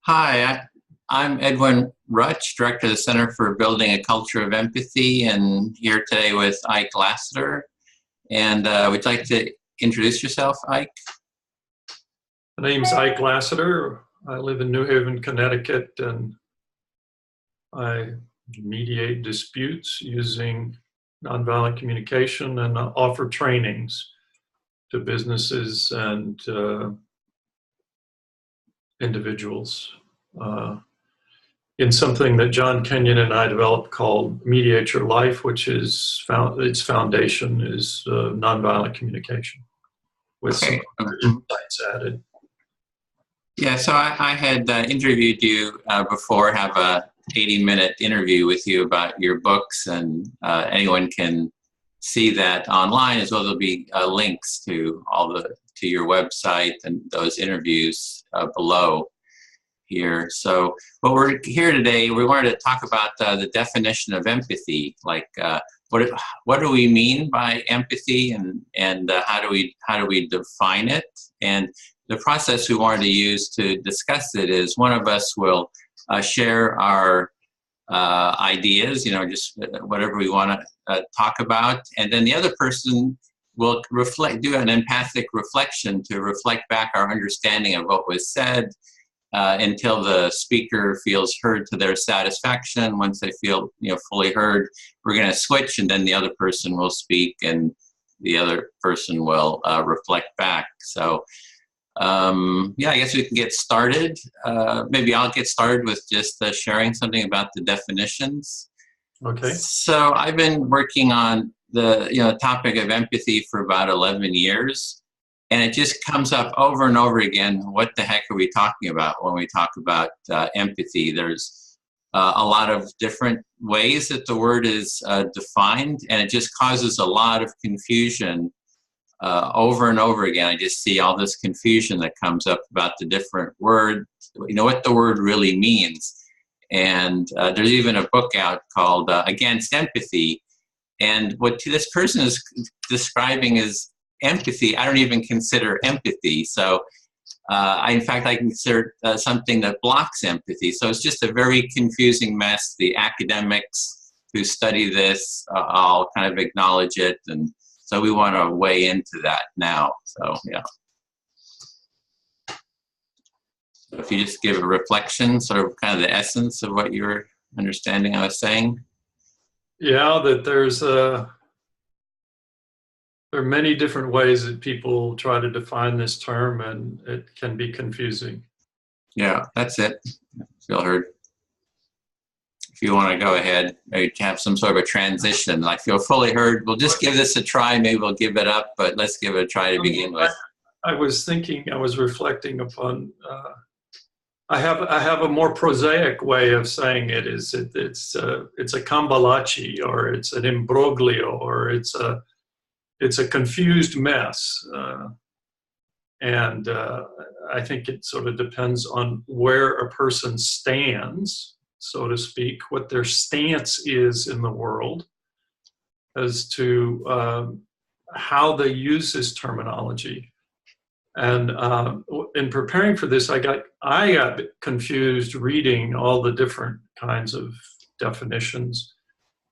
Hi, I'm Edwin Rutsch, Director of the Center for Building a Culture of Empathy, and here today with Ike Lasater. And would you like to introduce yourself, Ike? My name's Ike Lasater. I live in New Haven, Connecticut, and I mediate disputes using nonviolent communication and offer trainings to businesses and individuals in something that John Kenyon and I developed called Mediate Your Life, which is its foundation is nonviolent communication with some other insights added. Yeah, so I had interviewed you before, have a 80-minute interview with you about your books, and anyone can see that online, as well as there'll be links to to your website and those interviews below here. So, but we're here today. We wanted to talk about the definition of empathy, like what do we mean by empathy, and how do we define it? And the process we wanted to use to discuss it is one of us will share our ideas, just whatever we want to talk about, and then the other person will do an empathic reflection to reflect back our understanding of what was said until the speaker feels heard to their satisfaction. Once they feel fully heard, we're going to switch, and then the other person will speak, and the other person will reflect back. So. Yeah, I guess we can get started. Maybe I'll get started with just sharing something about the definitions. Okay. So I've been working on the topic of empathy for about 11 years, and it just comes up over and over again. What the heck are we talking about when we talk about empathy? There's a lot of different ways that the word is defined, and it just causes a lot of confusion. Over and over again, I just see all this confusion that comes up about the different word, what the word really means. And there's even a book out called Against Empathy. And what this person is describing as empathy, I don't even consider empathy. So in fact, I consider something that blocks empathy. So it's just a very confusing mess. The academics who study this all kind of acknowledge it, and so we want to weigh into that now. So, yeah. So if you just give a reflection, sort of kind of the essence of what you were understanding I was saying. Yeah, that there are many different ways that people try to define this term, and it can be confusing. Yeah, that's it. Feel heard. If you want to go ahead, maybe have some sort of a transition, like feel fully heard. We'll just give this a try. Maybe we'll give it up, but let's give it a try to begin with. I was reflecting upon, I have a more prosaic way of saying it. It's a cambalache, or it's an imbroglio, or it's a confused mess. And I think it sort of depends on where a person stands, so to speak, what their stance is in the world, as to how they use this terminology. And in preparing for this, I got confused reading all the different kinds of definitions,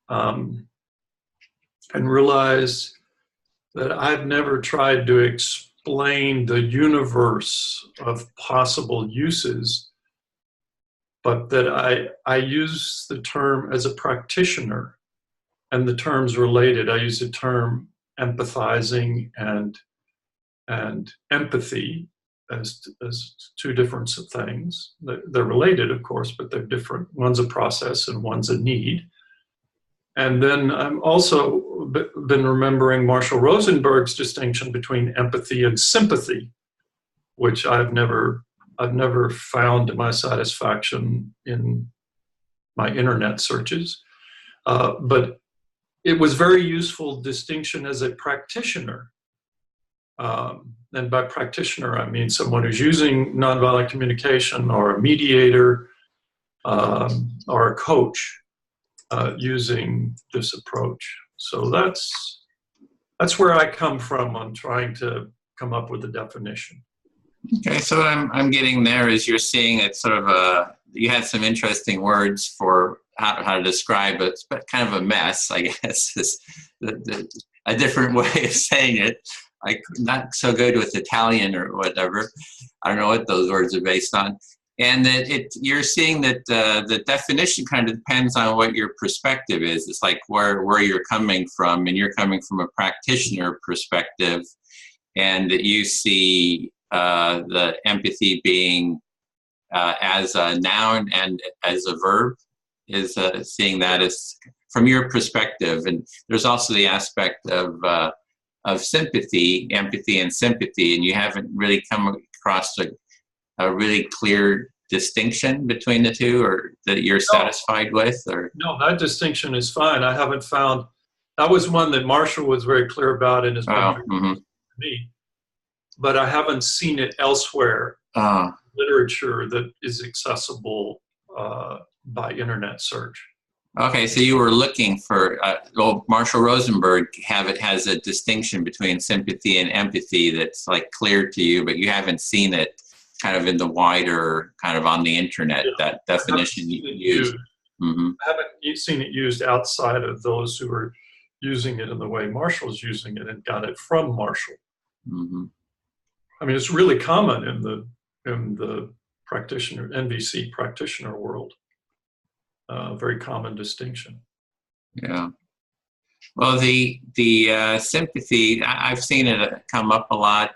and realized that I've never tried to explain the universe of possible uses, but that I use the term as a practitioner, and the terms related. I use the term empathizing and empathy as two different things. They're related, of course, but they're different. One's a process and one's a need. And then I'm also been remembering Marshall Rosenberg's distinction between empathy and sympathy, which I've never found to my satisfaction in my internet searches. But it was very useful distinction as a practitioner. And by practitioner, I mean someone who's using nonviolent communication, or a mediator, or a coach using this approach. So that's where I come from on trying to come up with a definition. Okay, so what I'm getting there is you're seeing it sort of you had some interesting words for how to describe it, but kind of a mess, I guess, is a different way of saying it. I'm not so good with Italian or whatever. I don't know what those words are based on. And that you're seeing that the definition kind of depends on what your perspective is. It's like where you're coming from, and you're coming from a practitioner perspective, and that you see the empathy being as a noun and as a verb, is seeing that as from your perspective. And there's also the aspect of sympathy, empathy, and sympathy, and you haven't really come across a really clear distinction between the two, or that you're satisfied with, or no, that distinction is fine. I haven't found that was one that Marshall was very clear about in his book to me, but I haven't seen it elsewhere. Literature that is accessible by internet search. Okay, so you were looking for, Marshall Rosenberg has a distinction between sympathy and empathy that's like clear to you, but you haven't seen it kind of in the wider, kind of on the internet, that definition you use. I haven't seen it used outside of those who are using it in the way Marshall's using it and got it from Marshall. I mean, it's really common in the practitioner, NVC practitioner world. Very common distinction. Yeah. Well, the sympathy, I've seen it come up a lot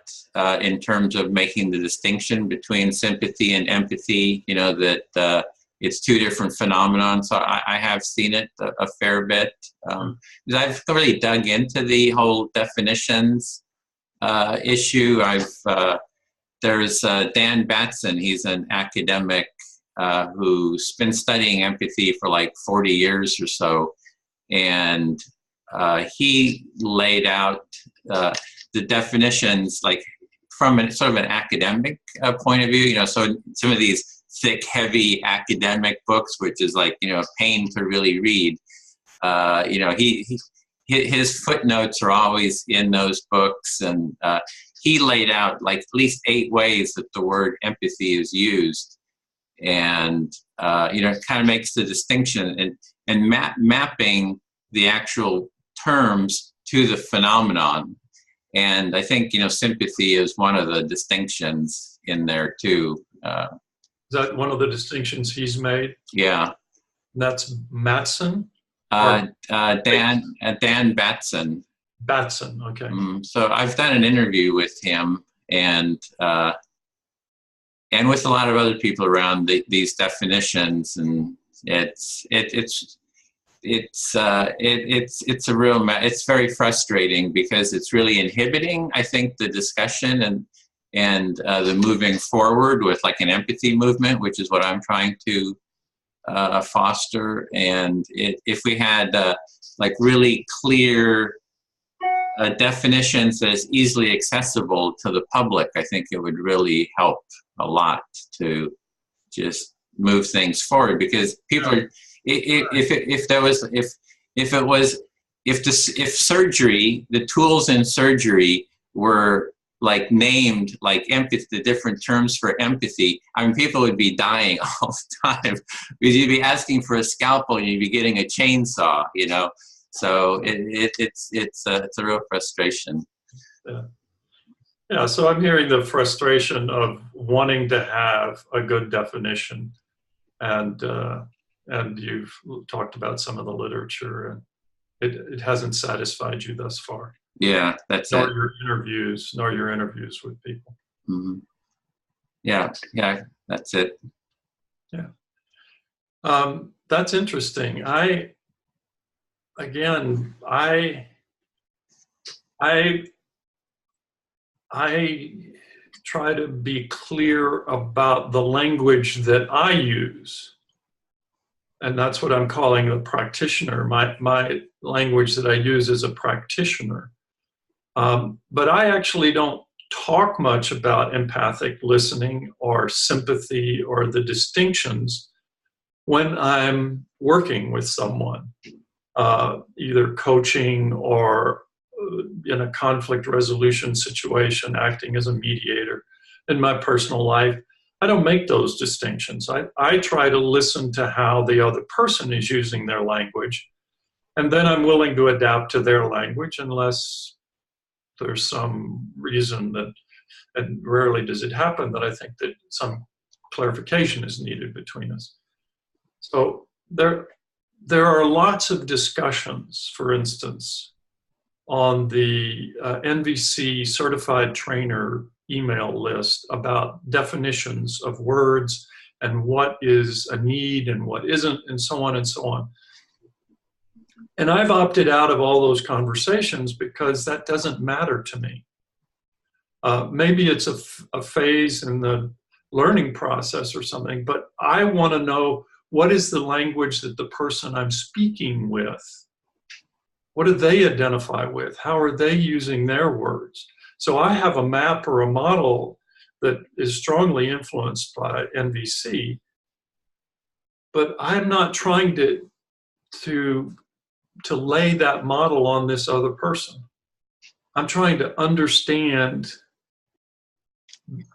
in terms of making the distinction between sympathy and empathy, you know, that it's two different phenomena. So I have seen it a fair bit. Because I've really dug into the whole definitions issue. There's Dan Batson. He's an academic who's been studying empathy for like 40 years or so. And he laid out the definitions like from sort of an academic point of view, you know, so some of these thick, heavy academic books, which is like, you know, a pain to really read, you know, his footnotes are always in those books, and he laid out like at least 8 ways that the word empathy is used. And, you know, it kind of makes the distinction and mapping the actual terms to the phenomenon. And I think, you know, sympathy is one of the distinctions in there too. Is that one of the distinctions he's made? Yeah. That's Matson? Dan Batson. Batson, okay. So I've done an interview with him and with a lot of other people around these definitions, and it's very frustrating because it's really inhibiting, I think, the discussion and the moving forward with like an empathy movement, which is what I'm trying to foster. And if we had like really clear definitions that is easily accessible to the public, I think it would really help a lot to just move things forward, because people are, if surgery, the tools in surgery were like named like empathy, the different terms for empathy, I mean, people would be dying all the time because you'd be asking for a scalpel and you'd be getting a chainsaw, you know. So it's a real frustration. Yeah, so I'm hearing the frustration of wanting to have a good definition, and you've talked about some of the literature, and it hasn't satisfied you thus far. Yeah, that's nor it. Nor your interviews with people. Mm-hmm. Yeah, that's it. Yeah, that's interesting. I try to be clear about the language that I use, and that's what I'm calling a practitioner. My language that I use as a practitioner. But I actually don't talk much about empathic listening or sympathy or the distinctions when I'm working with someone, either coaching or in a conflict resolution situation, acting as a mediator. in my personal life, I don't make those distinctions. I try to listen to how the other person is using their language, and then I'm willing to adapt to their language unless there's some reason that, and rarely does it happen, that I think that some clarification is needed between us. So there are lots of discussions, for instance, on the NVC certified trainer email list about definitions of words and what is a need and what isn't, and so on and so on. And I've opted out of all those conversations because that doesn't matter to me. Maybe it's a phase in the learning process or something, but I want to know, what is the language that the person I'm speaking with, what do they identify with? How are they using their words? So I have a map or a model that is strongly influenced by NVC, but I'm not trying to lay that model on this other person. I'm trying to understand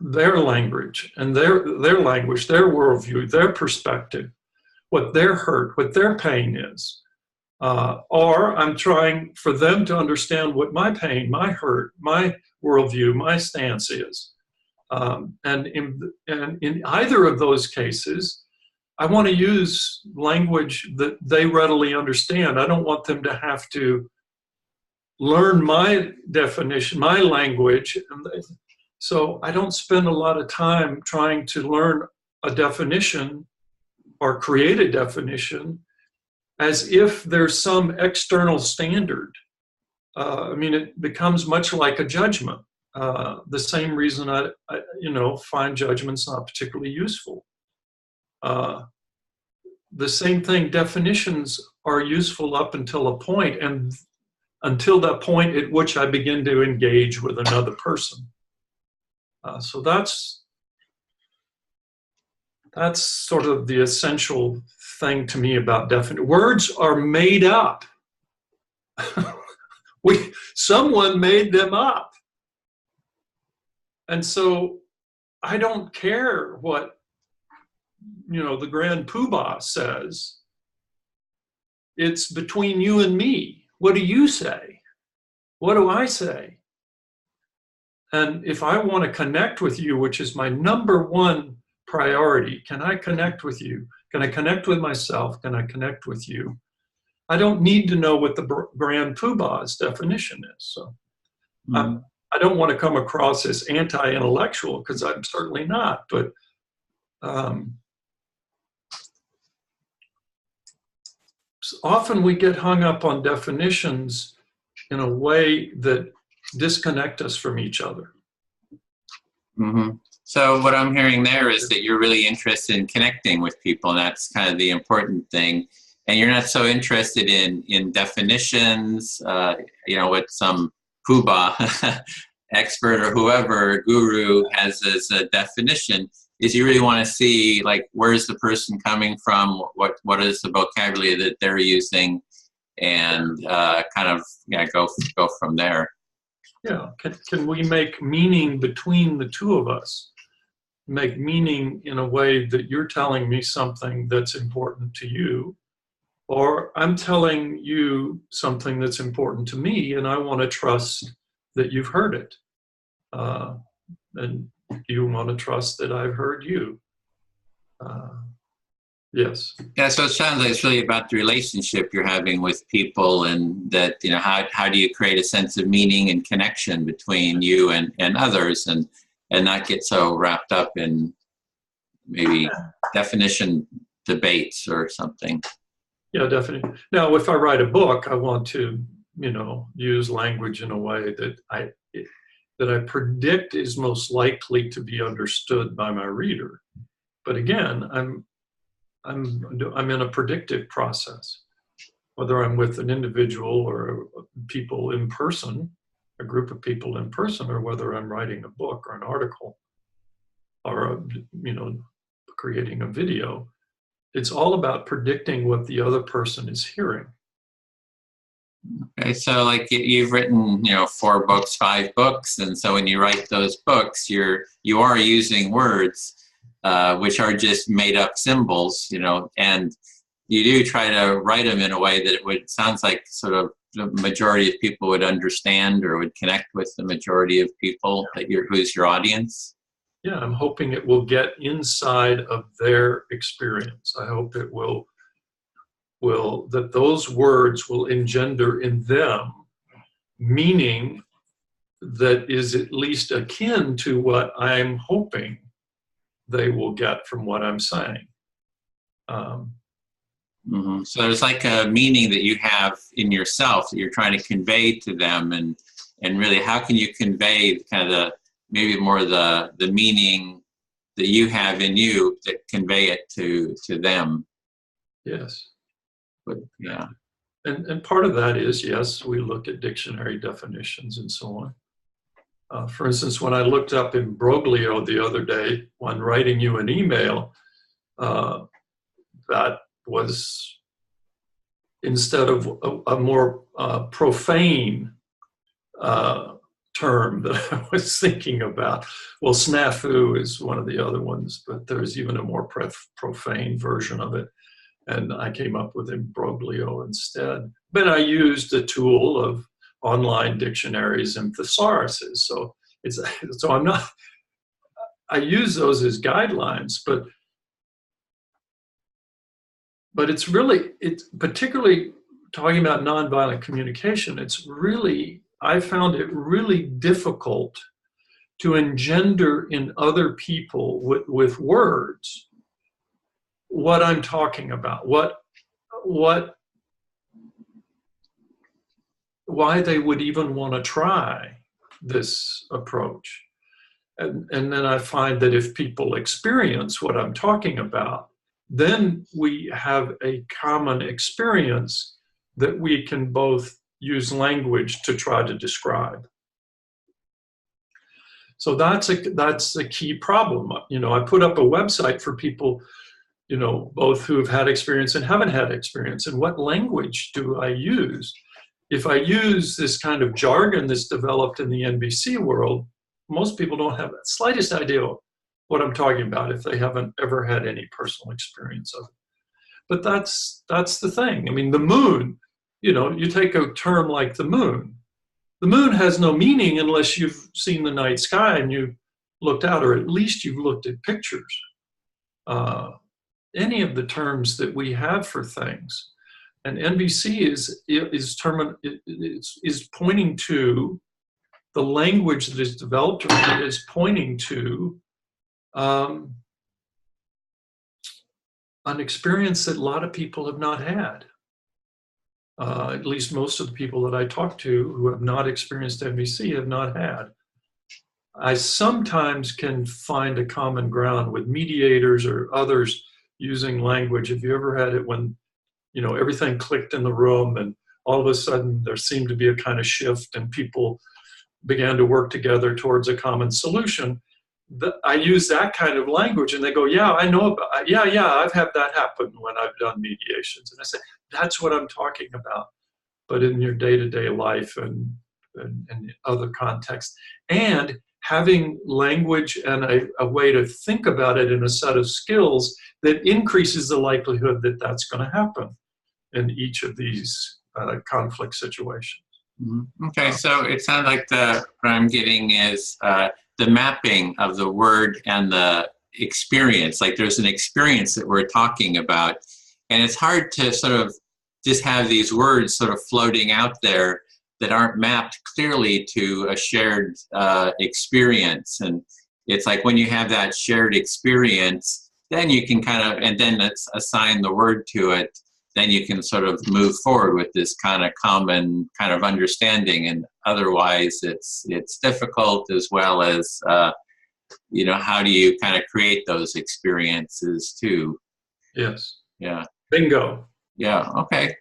their language and their language, their worldview, their perspective, what their hurt, what their pain is. Or I'm trying for them to understand what my pain, my hurt, my worldview, my stance is. And in either of those cases, I want to use language that they readily understand. I don't want them to have to learn my definition, my language. So I don't spend a lot of time trying to learn a definition or create a definition as if there's some external standard. I mean, it becomes much like a judgment. The same reason I find judgments not particularly useful. The same thing, definitions are useful up until a point, and until that point at which I begin to engage with another person. So that's sort of the essential thing to me about definition. Words are made up. Someone made them up. And so I don't care what, the Grand Poobah says. It's between you and me. What do you say? What do I say? And if I want to connect with you, which is my number one priority, can I connect with you? Can I connect with myself? Can I connect with you? I don't need to know what the Grand Poobah's definition is. So I don't want to come across as anti-intellectual, because I'm certainly not. But often we get hung up on definitions in a way that disconnect us from each other. Mm-hmm. So what I'm hearing there is that you're really interested in connecting with people, and that's kind of the important thing. And you're not so interested in definitions, what some Poobah expert or whoever, guru, has as a definition. Is you really want to see, like, where's the person coming from, what is the vocabulary that they're using, and go from there. Yeah, can we make meaning between the two of us? Make meaning in a way that you're telling me something that's important to you, or I'm telling you something that's important to me, and I want to trust that you've heard it. And you want to trust that I've heard you. Yes. Yeah, so it sounds like it's really about the relationship you're having with people, and that, how do you create a sense of meaning and connection between you and others, and not get so wrapped up in maybe definition debates or something. Yeah, definitely. Now, if I write a book, I want to, use language in a way that I predict is most likely to be understood by my reader. But again, I'm in a predictive process, whether I'm with an individual or people in person, a group of people in person, or whether I'm writing a book or an article or, creating a video. It's all about predicting what the other person is hearing. Okay, so like you've written, 4 books, 5 books, and so when you write those books, you are using words, which are just made up symbols, and you do try to write them in a way that sounds like sort of the majority of people would understand or would connect with the majority of people who's your audience. Yeah, I'm hoping it will get inside of their experience. I hope it will that those words will engender in them meaning that is at least akin to what I'm hoping they will get from what I'm saying. So there's like a meaning that you have in yourself that you're trying to convey to them, and really, how can you convey kind of maybe more the meaning that you have in you that convey it to them? Yes. But, yeah. And part of that is, yes, we look at dictionary definitions and so on. For instance, when I looked up imbroglio the other day when writing you an email, that was, instead of a more profane term that I was thinking about. Well, snafu is one of the other ones, but there's even a more profane version of it. And I came up with imbroglio instead. But I used the tool of online dictionaries and thesauruses. So I use those as guidelines, but it's particularly talking about nonviolent communication, I found it really difficult to engender in other people with words what I'm talking about, why they would even want to try this approach. And then I find that if people experience what I'm talking about, then we have a common experience that we can both use language to try to describe. So that's a key problem. I put up a website for people, both who have had experience and haven't had experience. And what language do I use? If I use this kind of jargon that's developed in the NVC world, most people don't have the slightest idea what I'm talking about if they haven't ever had any personal experience of it. But that's the thing. I mean, the moon, you take a term like the moon. The moon has no meaning unless you've seen the night sky and you've looked out, or at least you've looked at pictures. Any of the terms that we have for things. And NVC is pointing to the language that is developed, or it is pointing to an experience that a lot of people have not had. At least most of the people that I talk to who have not experienced NVC have not had. I sometimes can find a common ground with mediators or others using language. Have you ever had it when, everything clicked in the room and all of a sudden there seemed to be a kind of shift and people began to work together towards a common solution? I use that kind of language and they go, yeah, I know about, yeah, I've had that happen when I've done mediations. And I say, that's what I'm talking about. But in your day-to-day life and other contexts, and having language and a way to think about it in a set of skills that increases the likelihood that that's going to happen in each of these conflict situations. Mm-hmm. Okay, so it sounds like what I'm getting is the mapping of the word and the experience. Like there's an experience that we're talking about, and it's hard to sort of just have these words sort of floating out there that aren't mapped clearly to a shared experience. And it's like when you have that shared experience, then you can and then let's assign the word to it, then you can sort of move forward with this kind of common kind of understanding. And otherwise it's difficult, as well as, how do you kind of create those experiences too? Yes. Yeah. Bingo. Yeah. Okay.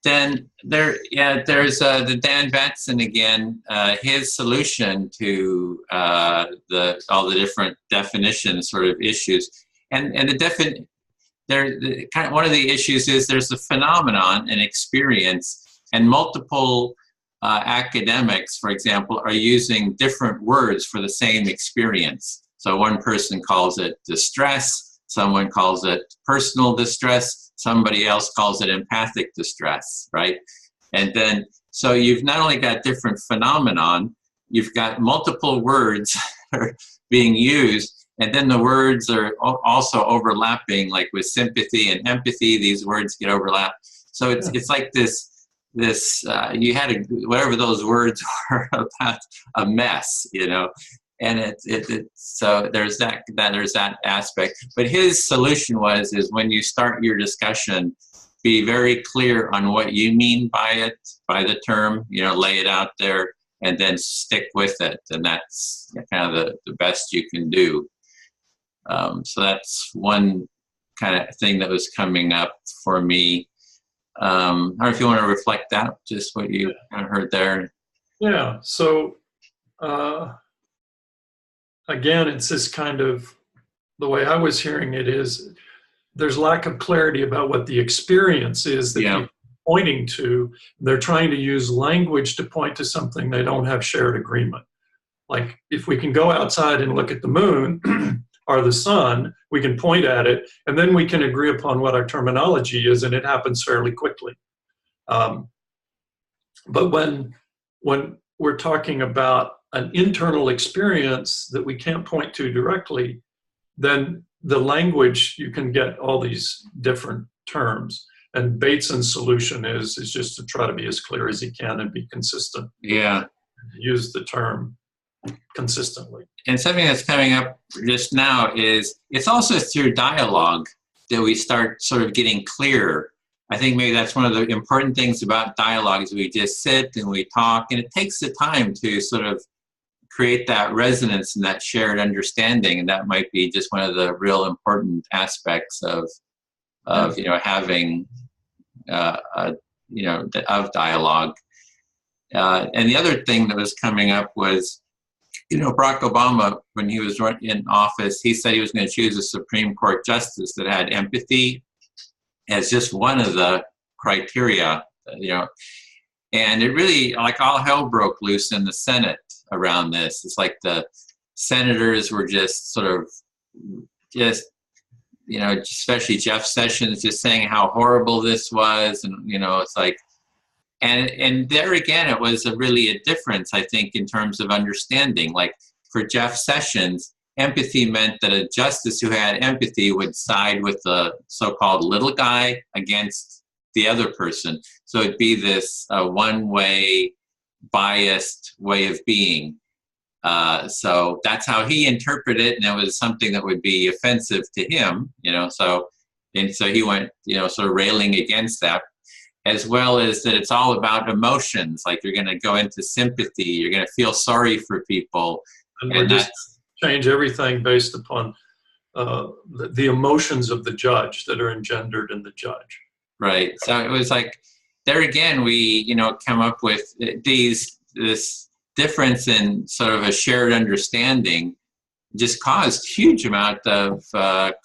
Then there's the Dan Batson again. His solution to all the different definition sort of issues, and one of the issues is there's a phenomenon, an experience And multiple academics, for example, are using different words for the same experience. So one person calls it distress, someone calls it personal distress, somebody else calls it empathic distress, right? And then, so you've not only got different phenomenon, you've got multiple words being used, and then the words are also overlapping, like with sympathy and empathy, these words get overlapped. So it's like this you had whatever those words are about, a mess, you know, and so there's that aspect. But his solution is when you start your discussion, be very clear on what you mean by the term, you know, lay it out there, and then stick with it, and that's kind of the best you can do. So that's one kind of thing that was coming up for me. I don't know if you want to reflect that, just what you kind of heard there. Yeah, so again, it's this kind of, the way I was hearing it is, there's lack of clarity about what the experience is that you're pointing to. They're trying to use language to point to something they don't have shared agreement. Like, if we can go outside and look at the moon or the sun, we can point at it, and then we can agree upon what our terminology is, and it happens fairly quickly. But when we're talking about an internal experience that we can't point to directly, then the language, you can get all these different terms. And Bateson's solution is just to try to be as clear as he can and be consistent. Yeah. Use the term consistently. And something that's coming up just now is, it's also through dialogue that we start sort of getting clear. I think maybe that's one of the important things about dialogue, is we just sit and we talk, and it takes the time to sort of create that resonance and that shared understanding. And that might be just one of the real important aspects of you know, having you know, of dialogue. And the other thing that was coming up was, you know, Barack Obama, when he was in office, he said he was going to choose a Supreme Court justice that had empathy as just one of the criteria, you know. And it really, like, all hell broke loose in the Senate around this. It's like the senators were just sort of you know, especially Jeff Sessions, just saying how horrible this was. And, you know, it's like, and there again, it was really a difference, I think, in terms of understanding. Like, for Jeff Sessions, empathy meant that a justice who had empathy would side with the so-called little guy against the other person. So it'd be this one-way, biased way of being. So that's how he interpreted it, and it was something that would be offensive to him, you know. So he went, you know, sort of railing against that, as well as that it's all about emotions. Like, you're going to go into sympathy, you're going to feel sorry for people, and just change everything based upon the emotions of the judge that are engendered in the judge. Right. So it was like, there again, we, you know, come up with this difference in sort of a shared understanding just caused huge amount of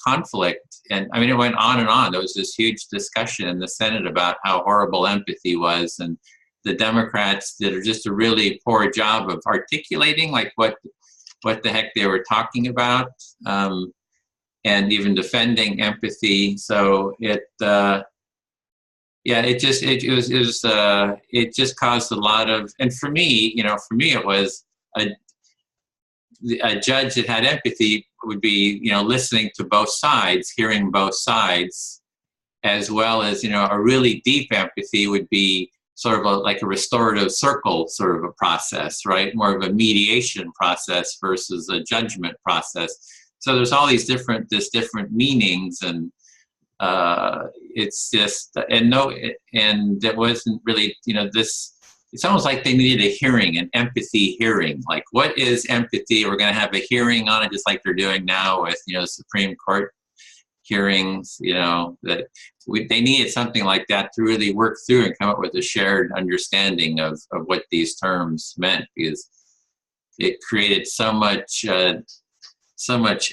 conflict. And I mean, it went on and on. There was this huge discussion in the Senate about how horrible empathy was, and the Democrats did just a really poor job of articulating, like, what the heck they were talking about, and even defending empathy. So it just caused a lot of, and for me, it was a judge that had empathy would be, you know, listening to both sides, hearing both sides, as well as, you know, a really deep empathy would be sort of like a restorative circle sort of a process, right? More of a mediation process versus a judgment process. So there's all these different meanings, and it's just, and it wasn't really, you know, it's almost like they needed a hearing, an empathy hearing. Like, what is empathy? We're going to have a hearing on it, just like they're doing now with, you know, Supreme Court hearings, you know, that they needed something like that to really work through and come up with a shared understanding of what these terms meant, because it created so much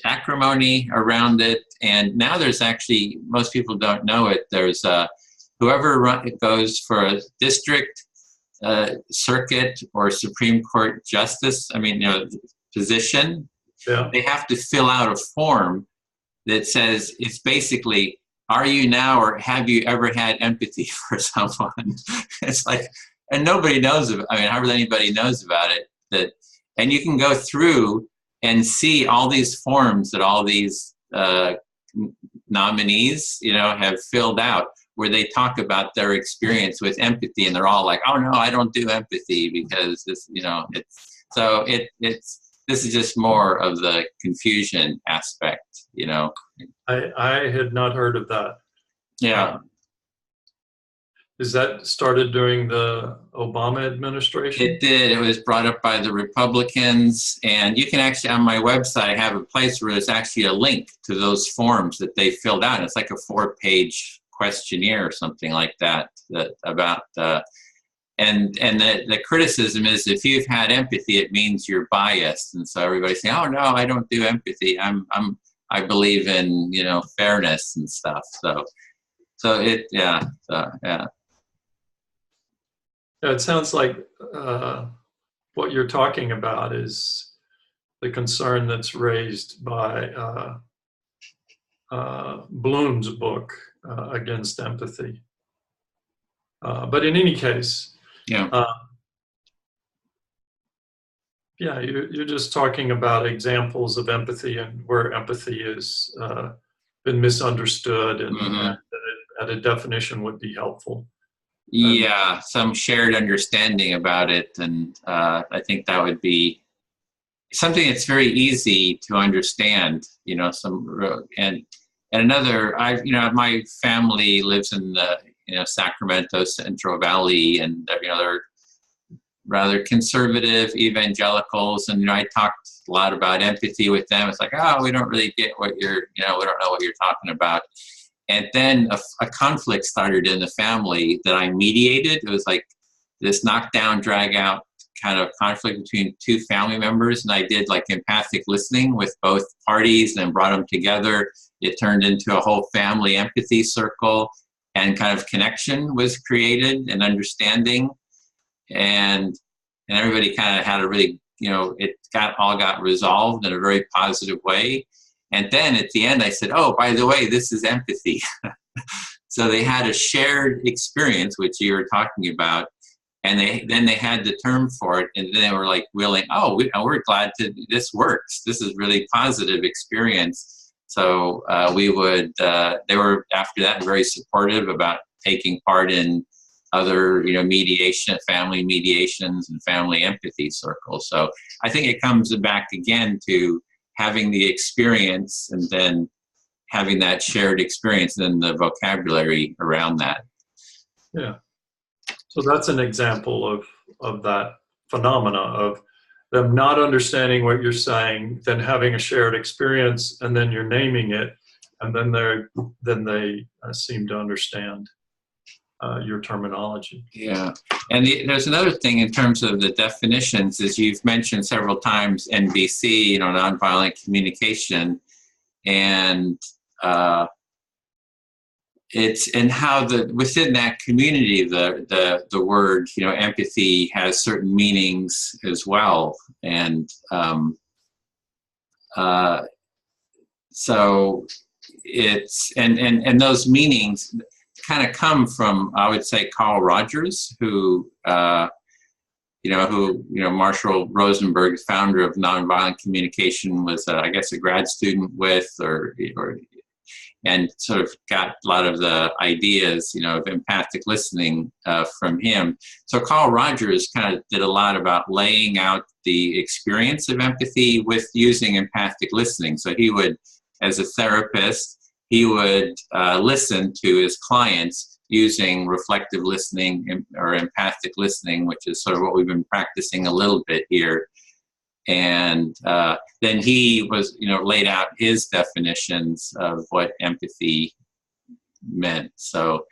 acrimony around it. And now there's actually, most people don't know it, there's whoever goes for a district, circuit, or Supreme Court justice, position, Yeah. they have to fill out a form that says, it's basically, are you now or have you ever had empathy for someone? It's like, and nobody knows, hardly anybody knows about it. And you can go through and see all these forms that all these nominees, have filled out, where they talk about their experience with empathy, and they're all like, "Oh no, I don't do empathy because this, this is just more of the confusion aspect, I had not heard of that. Yeah. Is that started during the Obama administration? It did. It was brought up by the Republicans, and you can actually, on my website, I have a place where there's actually a link to those forms that they filled out. It's like a 4-page questionnaire or something like that, about and the criticism is, if you've had empathy, it means you're biased, and so everybody's saying, "Oh no, I don't do empathy. I believe in fairness and stuff." So it yeah. It sounds like what you're talking about is the concern that's raised by Bloom's book, Against Empathy. But in any case, you're just talking about examples of empathy and where empathy has been misunderstood, and, and a definition would be helpful. Yeah, some shared understanding about it, and I think that would be something that's very easy to understand. And another, my family lives in the Sacramento Central Valley, and they're rather conservative evangelicals, and I talked a lot about empathy with them. It's like, oh, we don't really get what we don't know what you're talking about. And then a conflict started in the family that I mediated. It was like this knockdown, drag out kind of conflict between two family members. And I did like empathic listening with both parties and brought them together. It turned into a whole family empathy circle, and kind of connection was created and understanding. And everybody kind of had a really, it got resolved in a very positive way. And then at the end, I said, "Oh, by the way, this is empathy." So they had a shared experience, which you were talking about, and then they had the term for it, and then they were like willing. "Oh, we're glad this works. This is really positive experience." So they were after that very supportive about taking part in other, family mediations and family empathy circles. So I think it comes back again to having the experience, and then having that shared experience, and then the vocabulary around that. Yeah. So that's an example of that phenomena of them not understanding what you're saying, then having a shared experience, and then you're naming it, and then they seem to understand your terminology. Yeah. And there's another thing in terms of the definitions, is you've mentioned several times NVC, nonviolent communication, and it's, and how within that community, the word, empathy has certain meanings as well. And so it's, and those meanings kind of come from, I would say, Carl Rogers, who Marshall Rosenberg, founder of Nonviolent Communication, was, I guess, a grad student with, and sort of got a lot of the ideas, of empathic listening from him. So Carl Rogers kind of did a lot about laying out the experience of empathy with using empathic listening. So he would, as a therapist, he would listen to his clients using reflective listening or empathic listening, which is sort of what we've been practicing a little bit here. And then he was, laid out his definitions of what empathy meant. So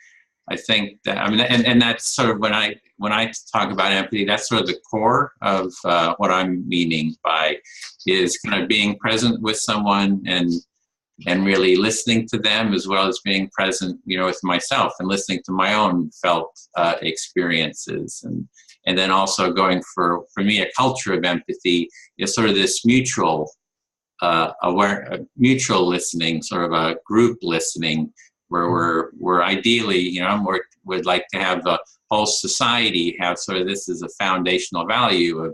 I think that, and that's sort of when I talk about empathy, that's sort of the core of what I'm meaning by, is kind of being present with someone and and really listening to them as well as being present, with myself and listening to my own felt experiences. And then also going for me, a culture of empathy is sort of this mutual mutual listening, sort of a group listening, where we're ideally, would like to have the whole society have sort of this as a foundational value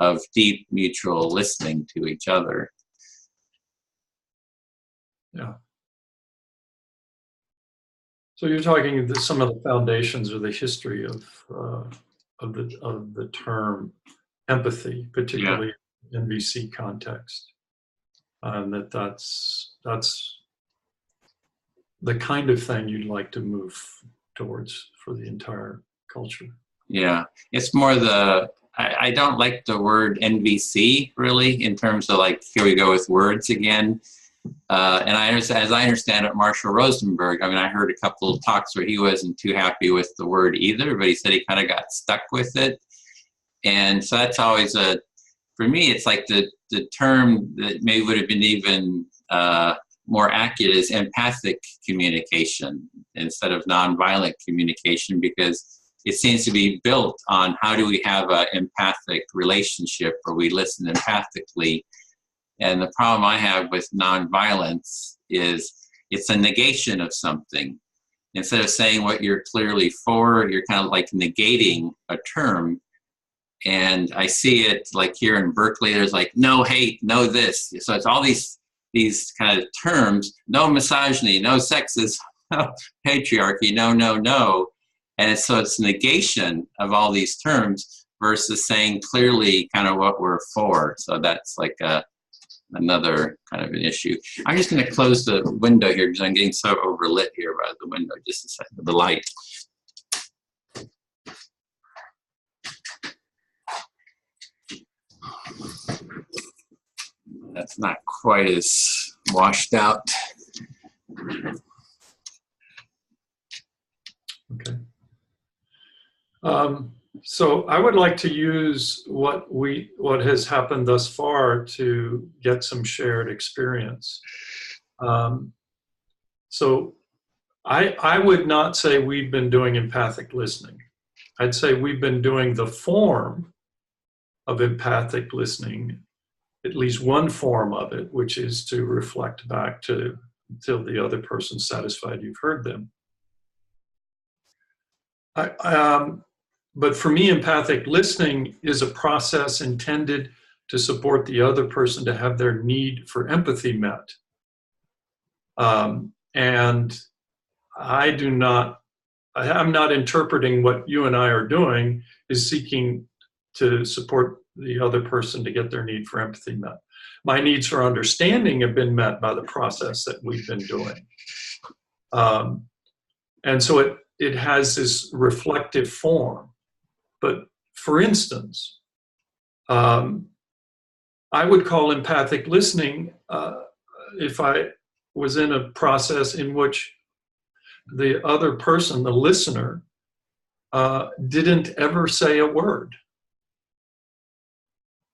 of deep mutual listening to each other. Yeah. So you're talking some of the foundations or the history of the term empathy, particularly in VC context, and that's the kind of thing you'd like to move towards for the entire culture. Yeah, it's more I don't like the word NVC really, in terms of like, here we go with words again. And as I understand it, Marshall Rosenberg, I heard a couple of talks where he wasn't too happy with the word either, but he said he kind of got stuck with it. And so that's always for me, it's like the term that maybe would have been even more accurate is empathic communication instead of nonviolent communication, because it seems to be built on how do we have an empathic relationship where we listen empathically. And the problem I have with nonviolence is it's a negation of something. Instead of saying what you're clearly for, you're kind of like negating a term. And I see it like here in Berkeley, there's like no hate, no this. So it's all these kind of terms, no misogyny, no sexism, no patriarchy, no. And so it's negation of all these terms versus saying clearly kind of what we're for. So that's like another kind of an issue. I'm just going to close the window here because I'm getting so overlit here by the window. Just a second, the light. That's not quite as washed out. Okay. So I would like to use what has happened thus far to get some shared experience. So I would not say we've been doing empathic listening. I'd say we've been doing the form of empathic listening, at least one form of it, which is to reflect back until the other person's satisfied you've heard them. But for me, empathic listening is a process intended to support the other person to have their need for empathy met. And I'm not interpreting what you and I are doing is seeking to support the other person to get their need for empathy met. My needs for understanding have been met by the process that we've been doing. And so it has this reflective form. But for instance, I would call empathic listening if I was in a process in which the other person, the listener, didn't ever say a word.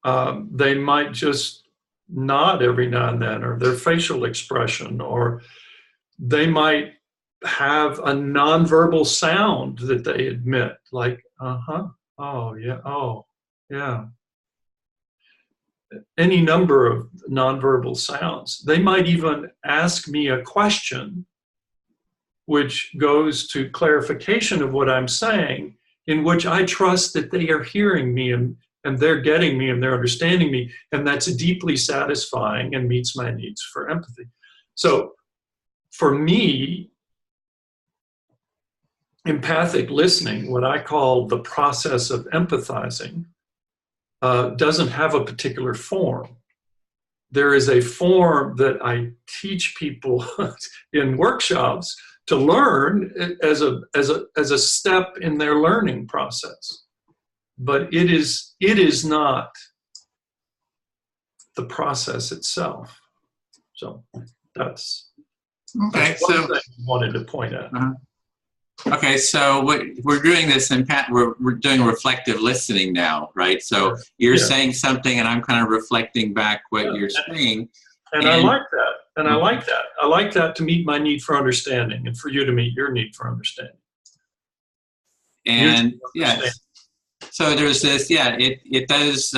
They might just nod every now and then, or their facial expression, or they might have a nonverbal sound that they emit, like, uh-huh, oh, yeah, oh, yeah. Any number of nonverbal sounds. They might even ask me a question which goes to clarification of what I'm saying, in which I trust that they are hearing me and they're getting me and they're understanding me, and that's deeply satisfying and meets my needs for empathy. So for me, empathic listening, what I call the process of empathizing, doesn't have a particular form. There is a form that I teach people in workshops to learn as a step in their learning process. But it is not the process itself. So that's one thing I wanted to point out. Uh-huh. Okay, so we're doing this we're doing reflective listening now, right? So you're saying something, and I'm kind of reflecting back what you're saying. And I like that. And I like that. I like that to meet my need for understanding and for you to meet your need for understanding. And yes, so there's this, it does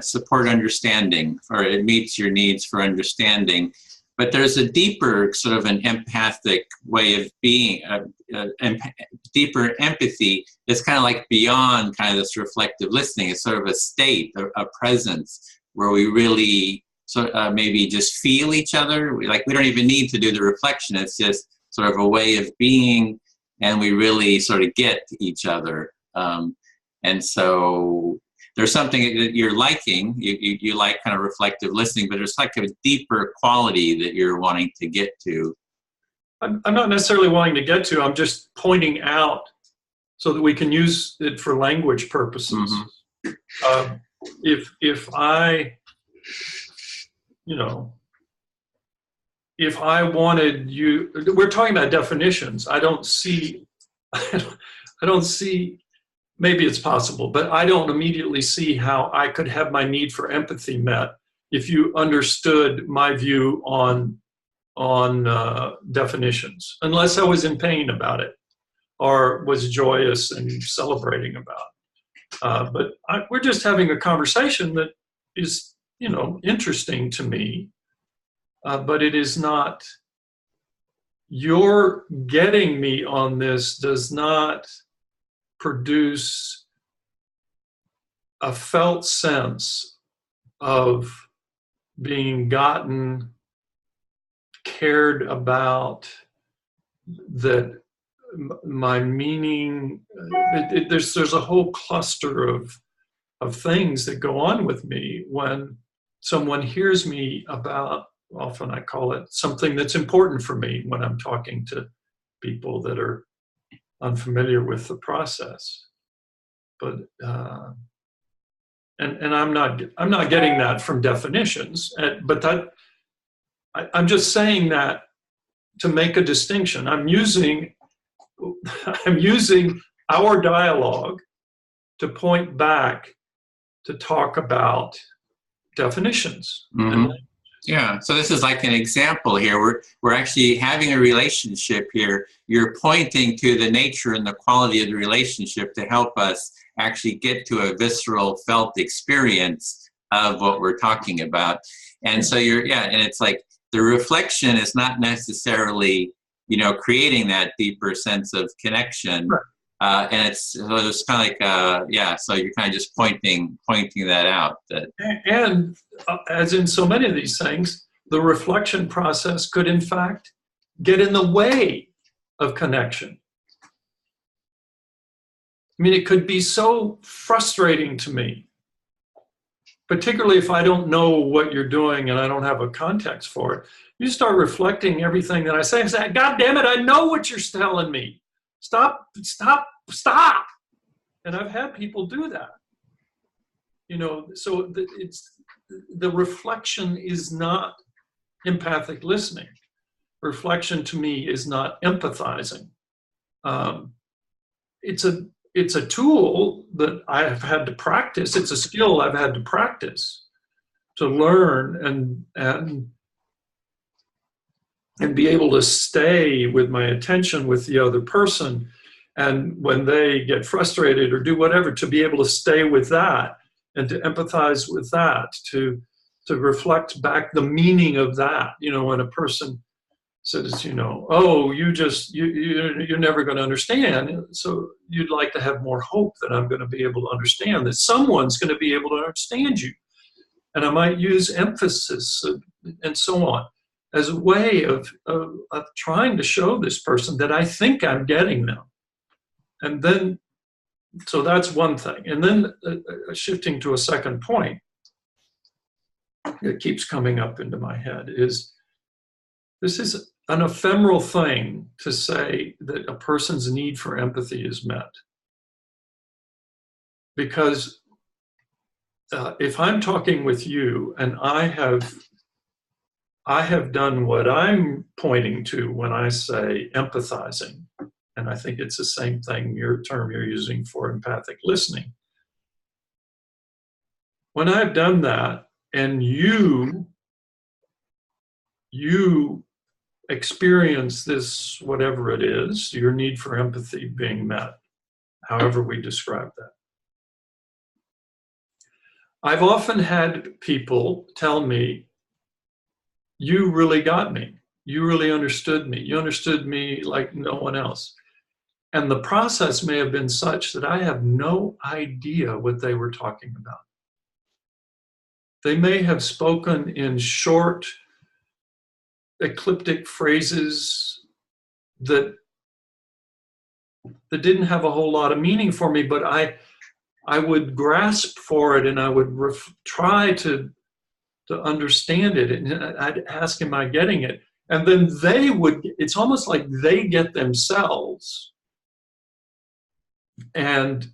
support understanding, or it meets your needs for understanding. But there's a deeper sort of an empathic way of being, deeper empathy. It's kind of like beyond kind of this reflective listening. It's sort of a state, a presence where we really maybe just feel each other. We don't even need to do the reflection. It's just sort of a way of being, and we really sort of get each other. And so there's something that you're liking. You like kind of reflective listening, but there's like a deeper quality that you're wanting to get to. I'm not necessarily wanting to get to. I'm just pointing out so that we can use it for language purposes. Mm-hmm. If I wanted you, we're talking about definitions. I don't see. Maybe it's possible, but I don't immediately see how I could have my need for empathy met if you understood my view on definitions, unless I was in pain about it or was joyous and celebrating about it. But we're just having a conversation that is, interesting to me, but it is not. Your getting me on this does not produce a felt sense of being gotten, cared about, that my meaning, there's a whole cluster of things that go on with me when someone hears me about, often I call it something that's important for me when I'm talking to people that are unfamiliar with the process, but and I'm not getting that from definitions, but I'm just saying that to make a distinction. I'm using our dialogue to point back to talk about definitions. Mm-hmm. Yeah, so this is like an example here. We're actually having a relationship here. You're pointing to the nature and the quality of the relationship to help us actually get to a visceral felt experience of what we're talking about. And so and it's like the reflection is not necessarily, creating that deeper sense of connection. Right. And it's kind of like, so you're kind of just pointing that out. And as in so many of these things, the reflection process could in fact get in the way of connection. I mean, it could be so frustrating to me, particularly if I don't know what you're doing and I don't have a context for it. You start reflecting everything that I say and say, God damn it, I know what you're telling me. Stop. And I've had people do that. So the reflection is not empathic listening. Reflection to me is not empathizing. It's a tool that I have had to practice. It's a skill I've had to practice to learn and be able to stay with my attention with the other person. And when they get frustrated or do whatever, to be able to stay with that and to empathize with that, to reflect back the meaning of that. When a person says, oh, you're never going to understand. So you'd like to have more hope that I'm going to be able to understand, that someone's going to be able to understand you. And I might use emphasis and so on as a way of trying to show this person that I think I'm getting them. And then, so that's one thing. And then shifting to a second point that keeps coming up into my head is, this is an ephemeral thing to say that a person's need for empathy is met. Because if I'm talking with you and I have done what I'm pointing to when I say empathizing, and I think it's the same thing, your term you're using for empathic listening. When I've done that and you you experience this, whatever it is, your need for empathy being met, however we describe that. I've often had people tell me, you really got me. You really understood me. You understood me like no one else. And the process may have been such that I have no idea what they were talking about. They may have spoken in short, ecliptic phrases that didn't have a whole lot of meaning for me, but I would grasp for it and I would try to understand it. And I'd ask, am I getting it? And then it's almost like they get themselves. And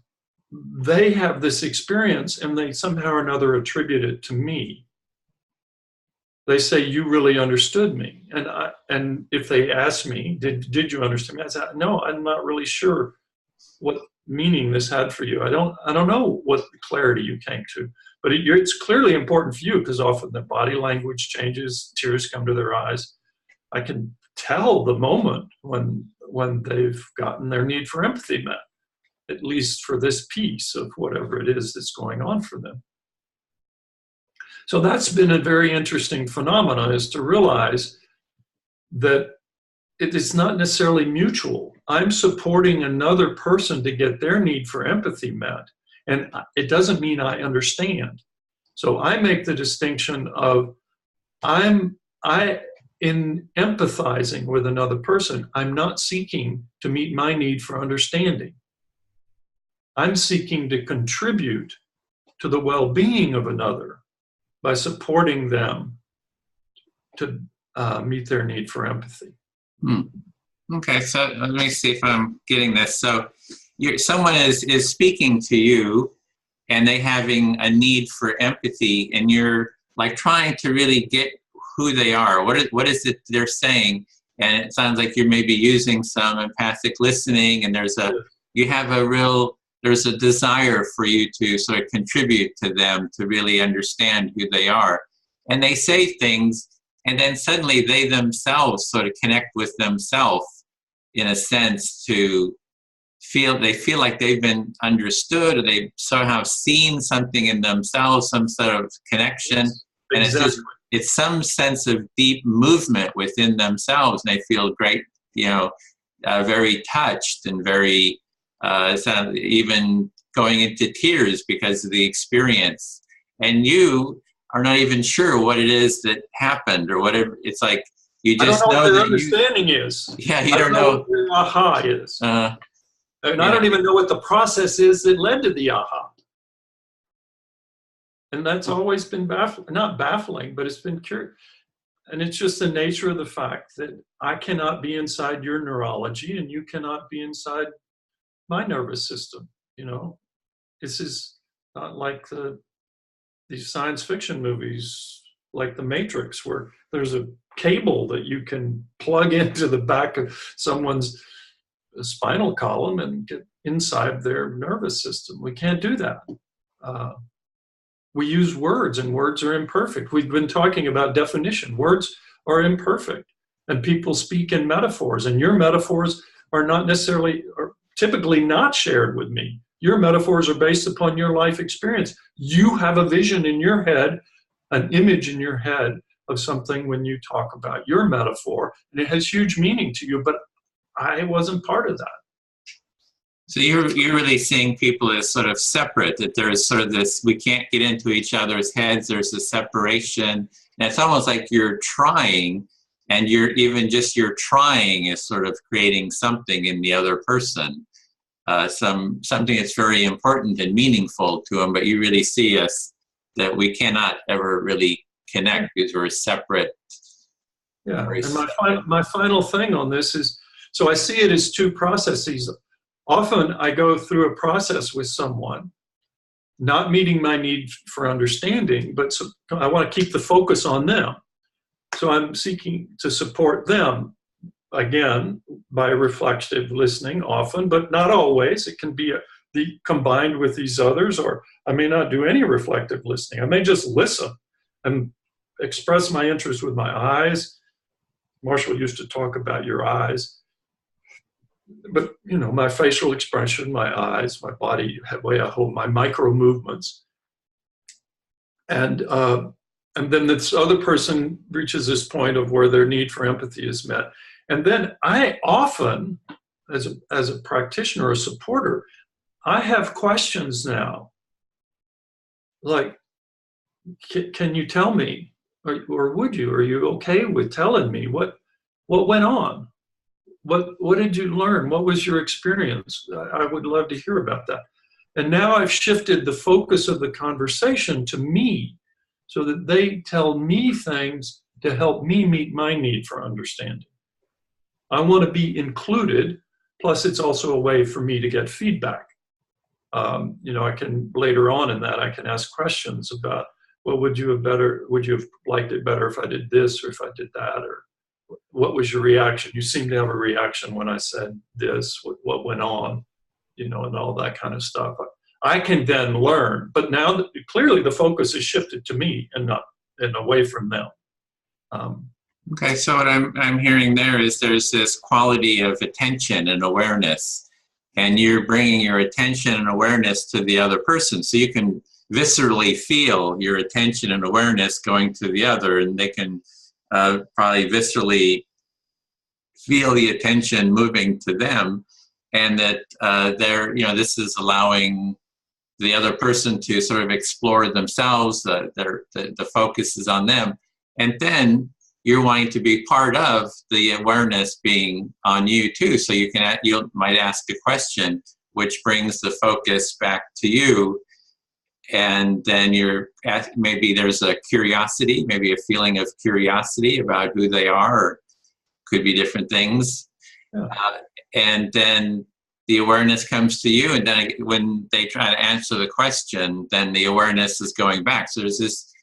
they have this experience and they somehow or another attribute it to me. They say, you really understood me. And if they ask me, did you understand me? I said, no, I'm not really sure what meaning this had for you. I don't know what clarity you came to, but it's clearly important for you because often the body language changes, tears come to their eyes. I can tell the moment when they've gotten their need for empathy met, at least for this piece of whatever it is that's going on for them. So that's been a very interesting phenomenon, is to realize that it is not necessarily mutual. I'm supporting another person to get their need for empathy met, and it doesn't mean I understand. So I make the distinction of in empathizing with another person, I'm not seeking to meet my need for understanding. I'm seeking to contribute to the well-being of another by supporting them to meet their need for empathy. Okay, so let me see if I'm getting this. So someone is speaking to you and they having a need for empathy, and you're like trying to really get who they are. What is it they're saying? And it sounds like you're maybe using some empathic listening, and there's a desire for you to sort of contribute to them to really understand who they are. And they say things, and then suddenly they themselves sort of connect with themselves in a sense to feel like they've been understood, or they've somehow seen something in themselves, some sort of connection. And Exactly. It's some sense of deep movement within themselves, and they feel great, very touched and very, even going into tears because of the experience. And you are not even sure what it is that happened or whatever. It's like you just know what their that understanding is. Yeah, you don't know what their aha is. And yeah. I don't even know what the process is that led to the aha. And that's always been not baffling, but it's been curious. And it's just the nature of the fact that I cannot be inside your neurology and you cannot be inside my nervous system. This is not like these science fiction movies like The Matrix, where there's a cable that you can plug into the back of someone's spinal column and get inside their nervous system. We can't do that. We use words, and words are imperfect. We've been talking about definition. Words are imperfect, and people speak in metaphors, and your metaphors are typically not shared with me. Your metaphors are based upon your life experience. You have a vision in your head, an image in your head of something when you talk about your metaphor, and it has huge meaning to you, but I wasn't part of that. So you're really seeing people as sort of separate, that there's sort of this, we can't get into each other's heads, there's a separation. And it's almost like you're trying, and your trying is sort of creating something in the other person. Something that's very important and meaningful to them, but you really see us that we cannot ever really connect because we're separate. Yeah, and my final thing on this is, so I see it as two processes. Often I go through a process with someone, not meeting my need for understanding, but I want to keep the focus on them. So I'm seeking to support them, again, by reflective listening often, but not always. It can be combined with these others, or I may not do any reflective listening. I may just listen and express my interest with my eyes, Marshall used to talk about your eyes, but my facial expression, my eyes, my body, the way I hold my micro movements, and then this other person reaches this point of where their need for empathy is met, and then I often, as a practitioner or supporter, I have questions now, like, can you tell me, or would you? Are you okay with telling me what went on? What did you learn? What was your experience? I would love to hear about that. And now I've shifted the focus of the conversation to me, so that they tell me things to help me meet my need for understanding. I want to be included. Plus, it's also a way for me to get feedback. I can later on in that I can ask questions about, well, would you have liked it better if I did this or if I did that, or what was your reaction? You seem to have a reaction when I said this. What went on, and all that kind of stuff. I can then learn, but now clearly the focus is shifted to me and away from them. Okay, so what I'm hearing there is there's this quality of attention and awareness, and you're bringing your attention and awareness to the other person, so you can viscerally feel your attention and awareness going to the other, and they can probably viscerally feel the attention moving to them, and that this is allowing the other person to sort of explore themselves. The focus is on them, and then you're wanting to be part of the awareness being on you too. So you might ask a question which brings the focus back to you, and then maybe there's a curiosity, maybe a feeling of curiosity about who they are, or could be different things. Yeah. And then the awareness comes to you, and then when they try to answer the question, then the awareness is going back. So there's this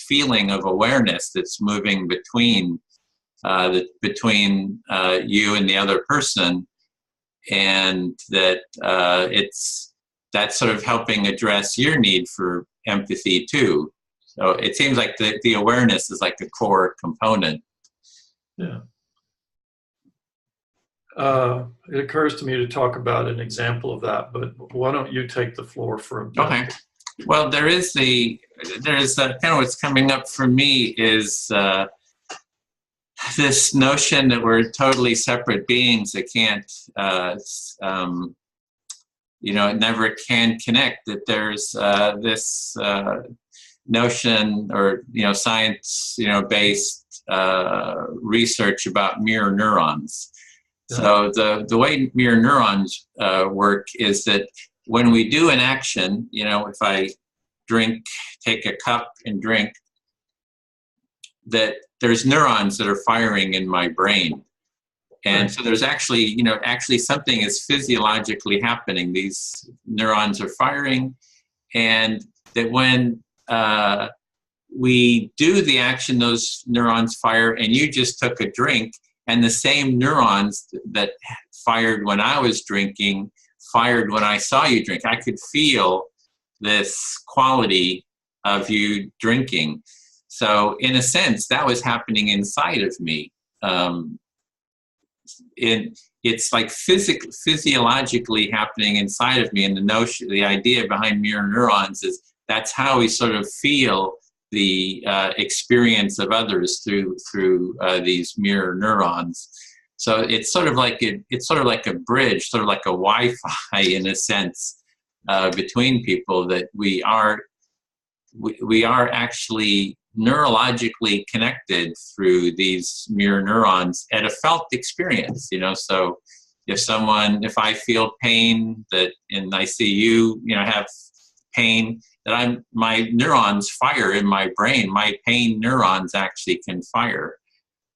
feeling of awareness that's moving between you and the other person, and that's sort of helping address your need for empathy too. So it seems like the awareness is like the core component. Yeah. It occurs to me to talk about an example of that, but why don't you take the floor for a bit? Okay. Well, there is kind of what's coming up for me is this notion that we're totally separate beings that can't, never can connect. That there's this notion, or science, based research about mirror neurons. So the way mirror neurons work is that when we do an action, if I take a cup and drink, that there's neurons that are firing in my brain. And so there's actually something is physiologically happening. These neurons are firing, and that when we do the action, those neurons fire, and you just took a drink, and the same neurons that fired when I was drinking fired when I saw you drink. I could feel this quality of you drinking. So in a sense, that was happening inside of me. It's like physiologically happening inside of me. And the idea behind mirror neurons is that's how we sort of feel the experience of others through these mirror neurons. So it's sort of like a bridge, sort of like a Wi-Fi in a sense, between people, that we are actually neurologically connected through these mirror neurons at a felt experience. So if I feel pain, and I see you, have pain, that my neurons fire in my brain. My pain neurons actually can fire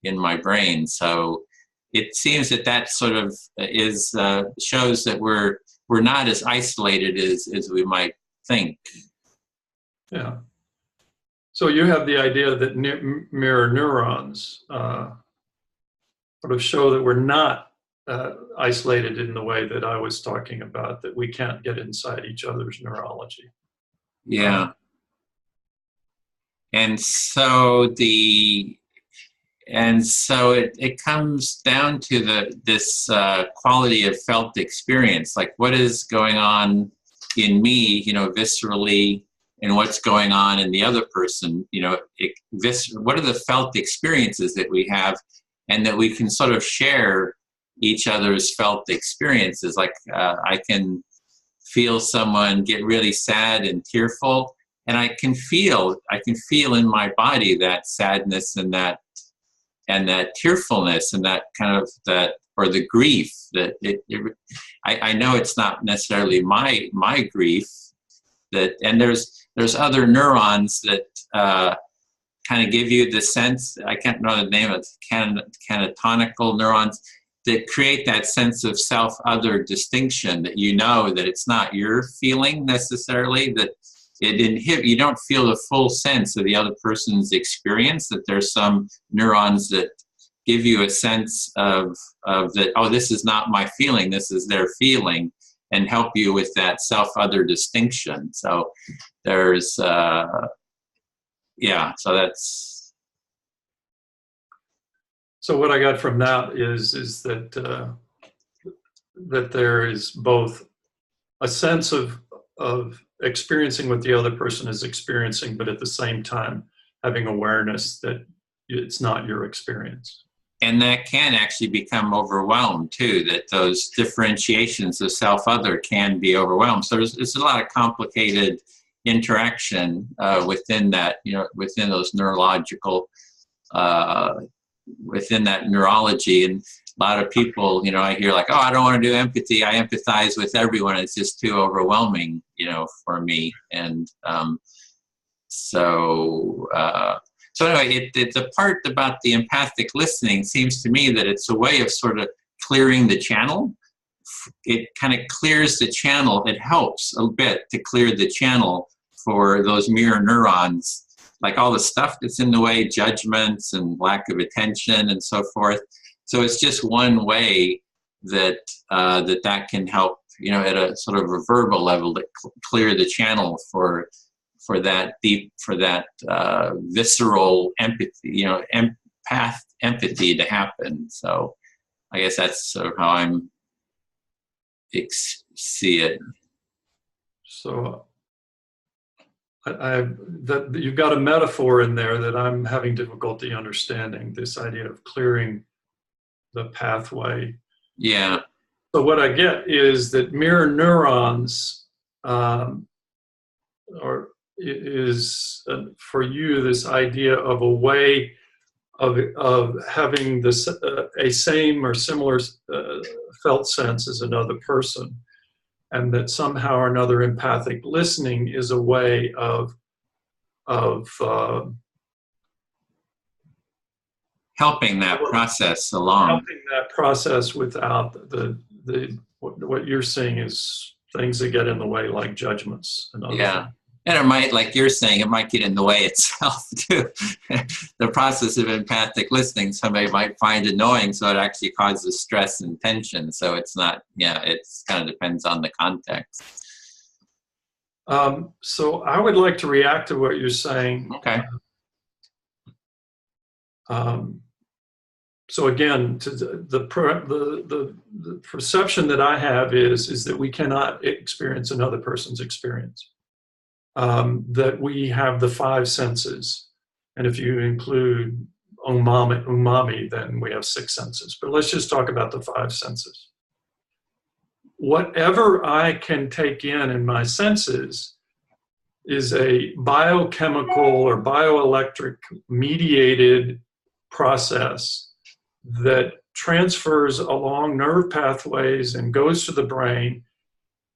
in my brain. So it seems that sort of shows that we're not as isolated as we might think. Yeah. So you have the idea that mirror neurons sort of show that we're not isolated in the way that I was talking about, that we can't get inside each other's neurology. Yeah. And so and so it comes down to this quality of felt experience, like what is going on in me, viscerally, and what's going on in the other person, what are the felt experiences that we have, and that we can sort of share each other's felt experiences. Like I can feel someone get really sad and tearful, and I can feel in my body that sadness and that tearfulness and that kind of that, or the grief that I know it's not necessarily my grief, that, and there's other neurons that kind of give you the sense, I can't know the name of it, canatonical neurons, that create that sense of self-other distinction, that that it's not your feeling necessarily, that you don't feel the full sense of the other person's experience, that there's some neurons that give you a sense of that, oh, this is not my feeling, this is their feeling, and help you with that self-other distinction. So there's, so that's... So what I got from that is that that there is both a sense of experiencing what the other person is experiencing, but at the same time having awareness that it's not your experience. And that can actually become overwhelmed too, that those differentiations of self-other can be overwhelmed. So there's a lot of complicated interaction within that, within those neurological, within that neurology. And a lot of people, I hear like, oh, I don't want to do empathy. I empathize with everyone. It's just too overwhelming, for me. And so anyway, the part about the empathic listening seems to me that it's a way of sort of clearing the channel. It kind of clears the channel. It helps a bit to clear the channel for those mirror neurons, like all the stuff that's in the way, judgments and lack of attention and so forth. So it's just one way that that can help, at a sort of a verbal level, to clear the channel for that deep, visceral empathy, empathy to happen. So I guess that's sort of how I'm see it. So that you've got a metaphor in there that I'm having difficulty understanding, this idea of clearing the pathway. Yeah. So what I get is that mirror neurons is for you this idea of a way of having this a same or similar felt sense as another person, and that somehow or another empathic listening is a way of helping that process along. Helping that process without what you're seeing is things that get in the way, like judgments and other things. And it might, like you're saying, it might get in the way itself too. The process of empathic listening, somebody might find annoying, so it actually causes stress and tension. So it's not, it kind of depends on the context. So I would like to react to what you're saying. Okay. So again, to the perception that I have is that we cannot experience another person's experience. That we have the five senses, and if you include umami, then we have six senses. But let's just talk about the five senses. Whatever I can take in my senses is a biochemical or bioelectric mediated process that transfers along nerve pathways and goes to the brain,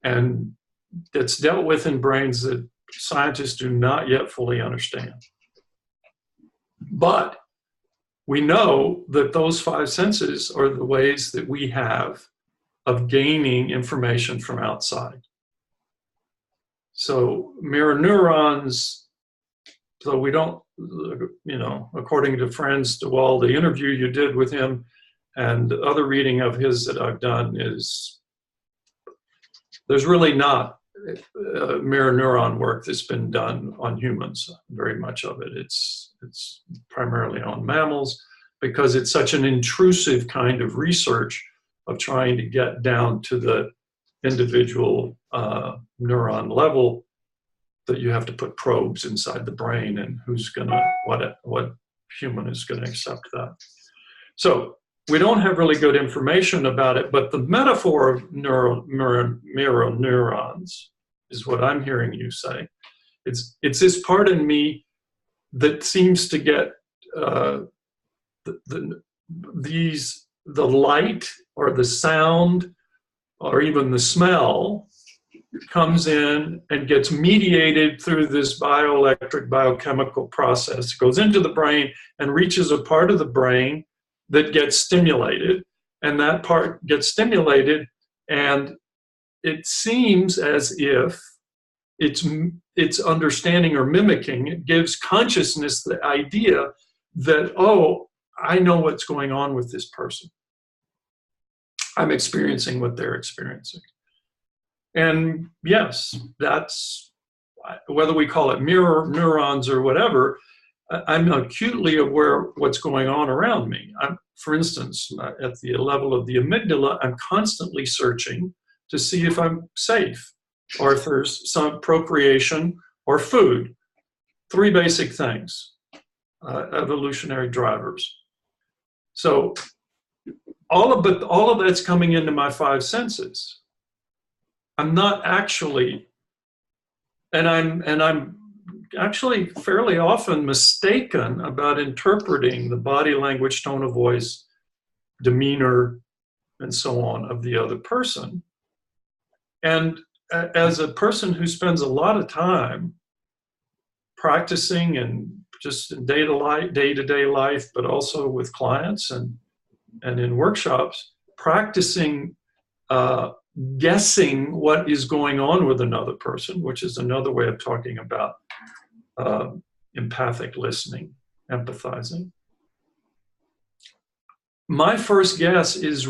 and that's dealt with in brains that scientists do not yet fully understand. But we know that those five senses are the ways that we have of gaining information from outside. So mirror neurons, so we don't, according to Franz de Waal, the interview you did with him and other reading of his that I've done is, there's really not mirror neuron work that's been done on humans, very much of it. It's primarily on mammals, because it's such an intrusive kind of research of trying to get down to the individual neuron level, that you have to put probes inside the brain, and who's gonna, what human is gonna accept that. So we don't have really good information about it, but the metaphor of mirror neurons is what I'm hearing you say. It's this part in me that seems to get the light or the sound or even the smell comes in and gets mediated through this bioelectric, biochemical process, goes into the brain and reaches a part of the brain that gets stimulated, and that part gets stimulated, and it seems as if it's understanding or mimicking. It gives consciousness the idea that, oh, I know what's going on with this person. I'm experiencing what they're experiencing. And yes, that's, whether we call it mirror neurons or whatever, I'm acutely aware of what's going on around me. For instance, at the level of the amygdala, I'm constantly searching to see if I'm safe or if there's some procreation or food. Three basic things, evolutionary drivers. So all of that's coming into my five senses. I'm not actually, and I'm actually fairly often mistaken about interpreting the body language, tone of voice, demeanor, and so on of the other person. And as a person who spends a lot of time practicing and just in day-to-day life, but also with clients and in workshops, practicing guessing what is going on with another person, which is another way of talking about empathic listening, empathizing. My first guess is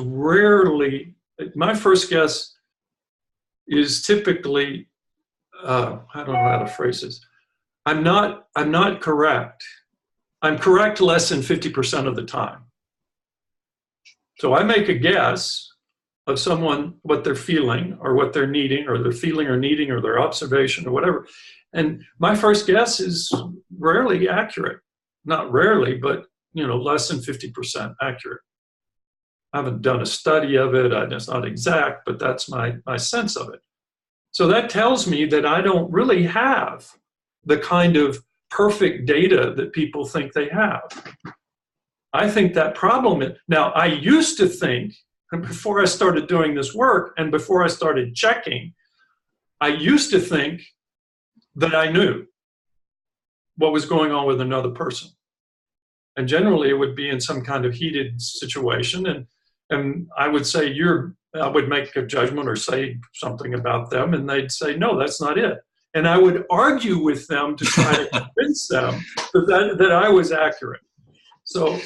typically, I don't know how to phrase this. I'm not correct. I'm correct less than 50% of the time. So I make a guess of someone, what they're feeling or what they're needing, or they're feeling or needing, or their observation or whatever. And my first guess is rarely accurate. Not rarely, but less than 50% accurate. I haven't done a study of it. It's not exact, but that's my sense of it. So that tells me that I don't really have the kind of perfect data that people think they have. I think that problem is, now I used to think, before I started doing this work and before I started checking, I used to think that I knew what was going on with another person. And generally it would be in some kind of heated situation, and I would say, I would make a judgment or say something about them, and they'd say, no, that's not it. And I would argue with them to try to convince them that I was accurate. So,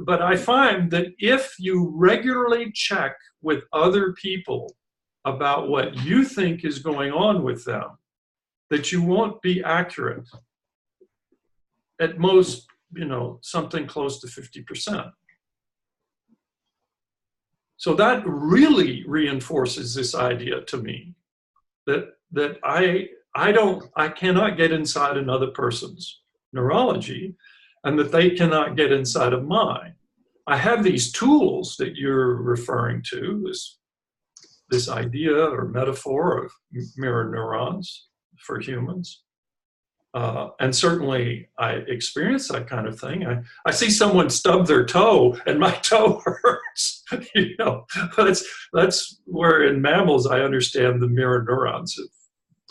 but I find that if you regularly check with other people about what you think is going on with them, that you won't be accurate. At most, something close to 50%. So that really reinforces this idea to me that I cannot get inside another person's neurology, and that they cannot get inside of mine. I have these tools that you're referring to, this idea or metaphor of mirror neurons for humans. And certainly I experience that kind of thing. I see someone stub their toe and my toe hurts. That's where in mammals I understand the mirror neurons have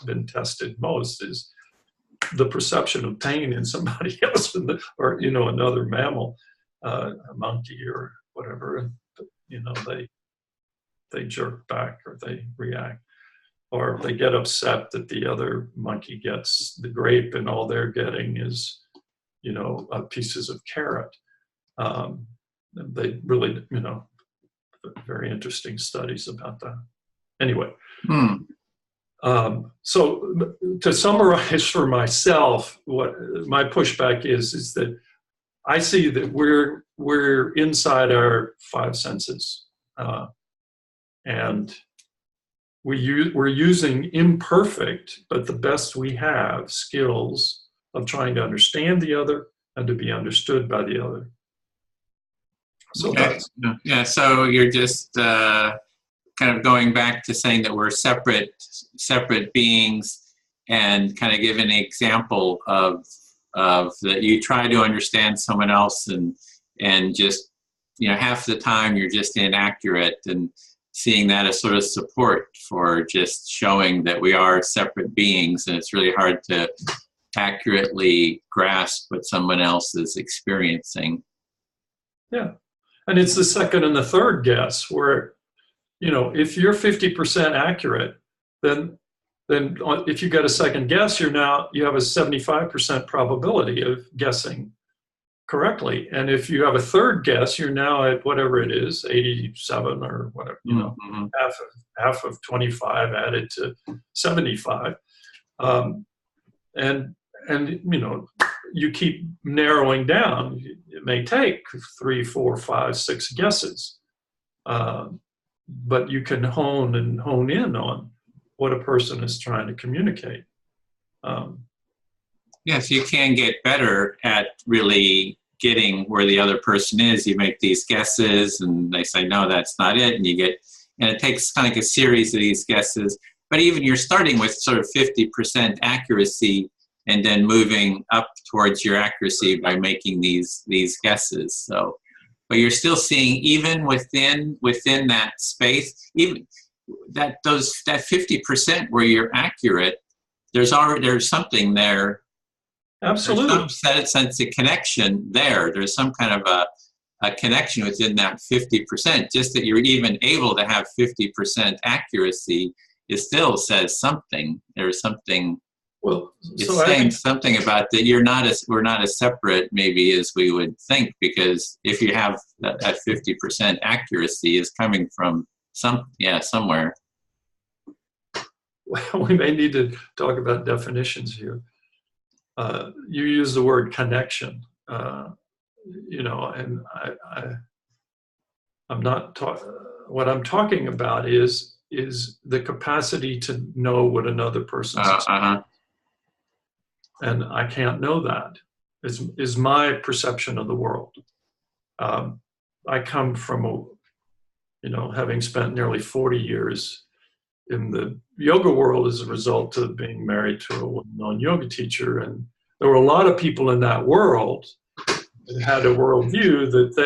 been tested most, is the perception of pain in somebody else, or another mammal, a monkey or whatever, and they jerk back or they react, or they get upset that the other monkey gets the grape and all they're getting is pieces of carrot. They really very interesting studies about that. Anyway. So to summarize for myself, what my pushback is that I see that we're inside our five senses, and we're using imperfect, but the best we have, skills of trying to understand the other and to be understood by the other. So yeah. So you're just kind of going back to saying that we're separate beings, and kind of give an example of that you try to understand someone else, and just, half the time you're just inaccurate, and seeing that as sort of support for just showing that we are separate beings, and it's really hard to accurately grasp what someone else is experiencing. Yeah. And it's the second and the third guess where, if you're 50% accurate, then if you get a second guess, you have a 75% probability of guessing correctly. And if you have a third guess, you're now at whatever it is, 87 or whatever, Mm-hmm. half of 25 added to 75. And you keep narrowing down. It may take 3, 4, 5, 6 guesses, but you can hone in on what a person is trying to communicate. Yes, you can get better at really getting where the other person is. You make these guesses, and they say, no, that's not it. And it takes kind of like a series of these guesses. But even you're starting with sort of 50% accuracy, and then moving up towards your accuracy by making these guesses. So, but you're still seeing, even within that space, even that 50% where you're accurate, there's something there. Absolutely. There's some sense of connection there. There's some kind of a connection within that 50%. Just that you're even able to have 50% accuracy, it still says something. There's something. Well, it's saying something about that we're not as separate maybe as we would think, because if you have that 50% accuracy is coming from somewhere. Well, we may need to talk about definitions here. You use the word connection, and I'm not what I'm talking about is the capacity to know what another person's experiencing. And I can't know that. Is my perception of the world. I come from having spent nearly 40 years in the yoga world as a result of being married to a well-known yoga teacher. And there were a lot of people in that world that had a worldview that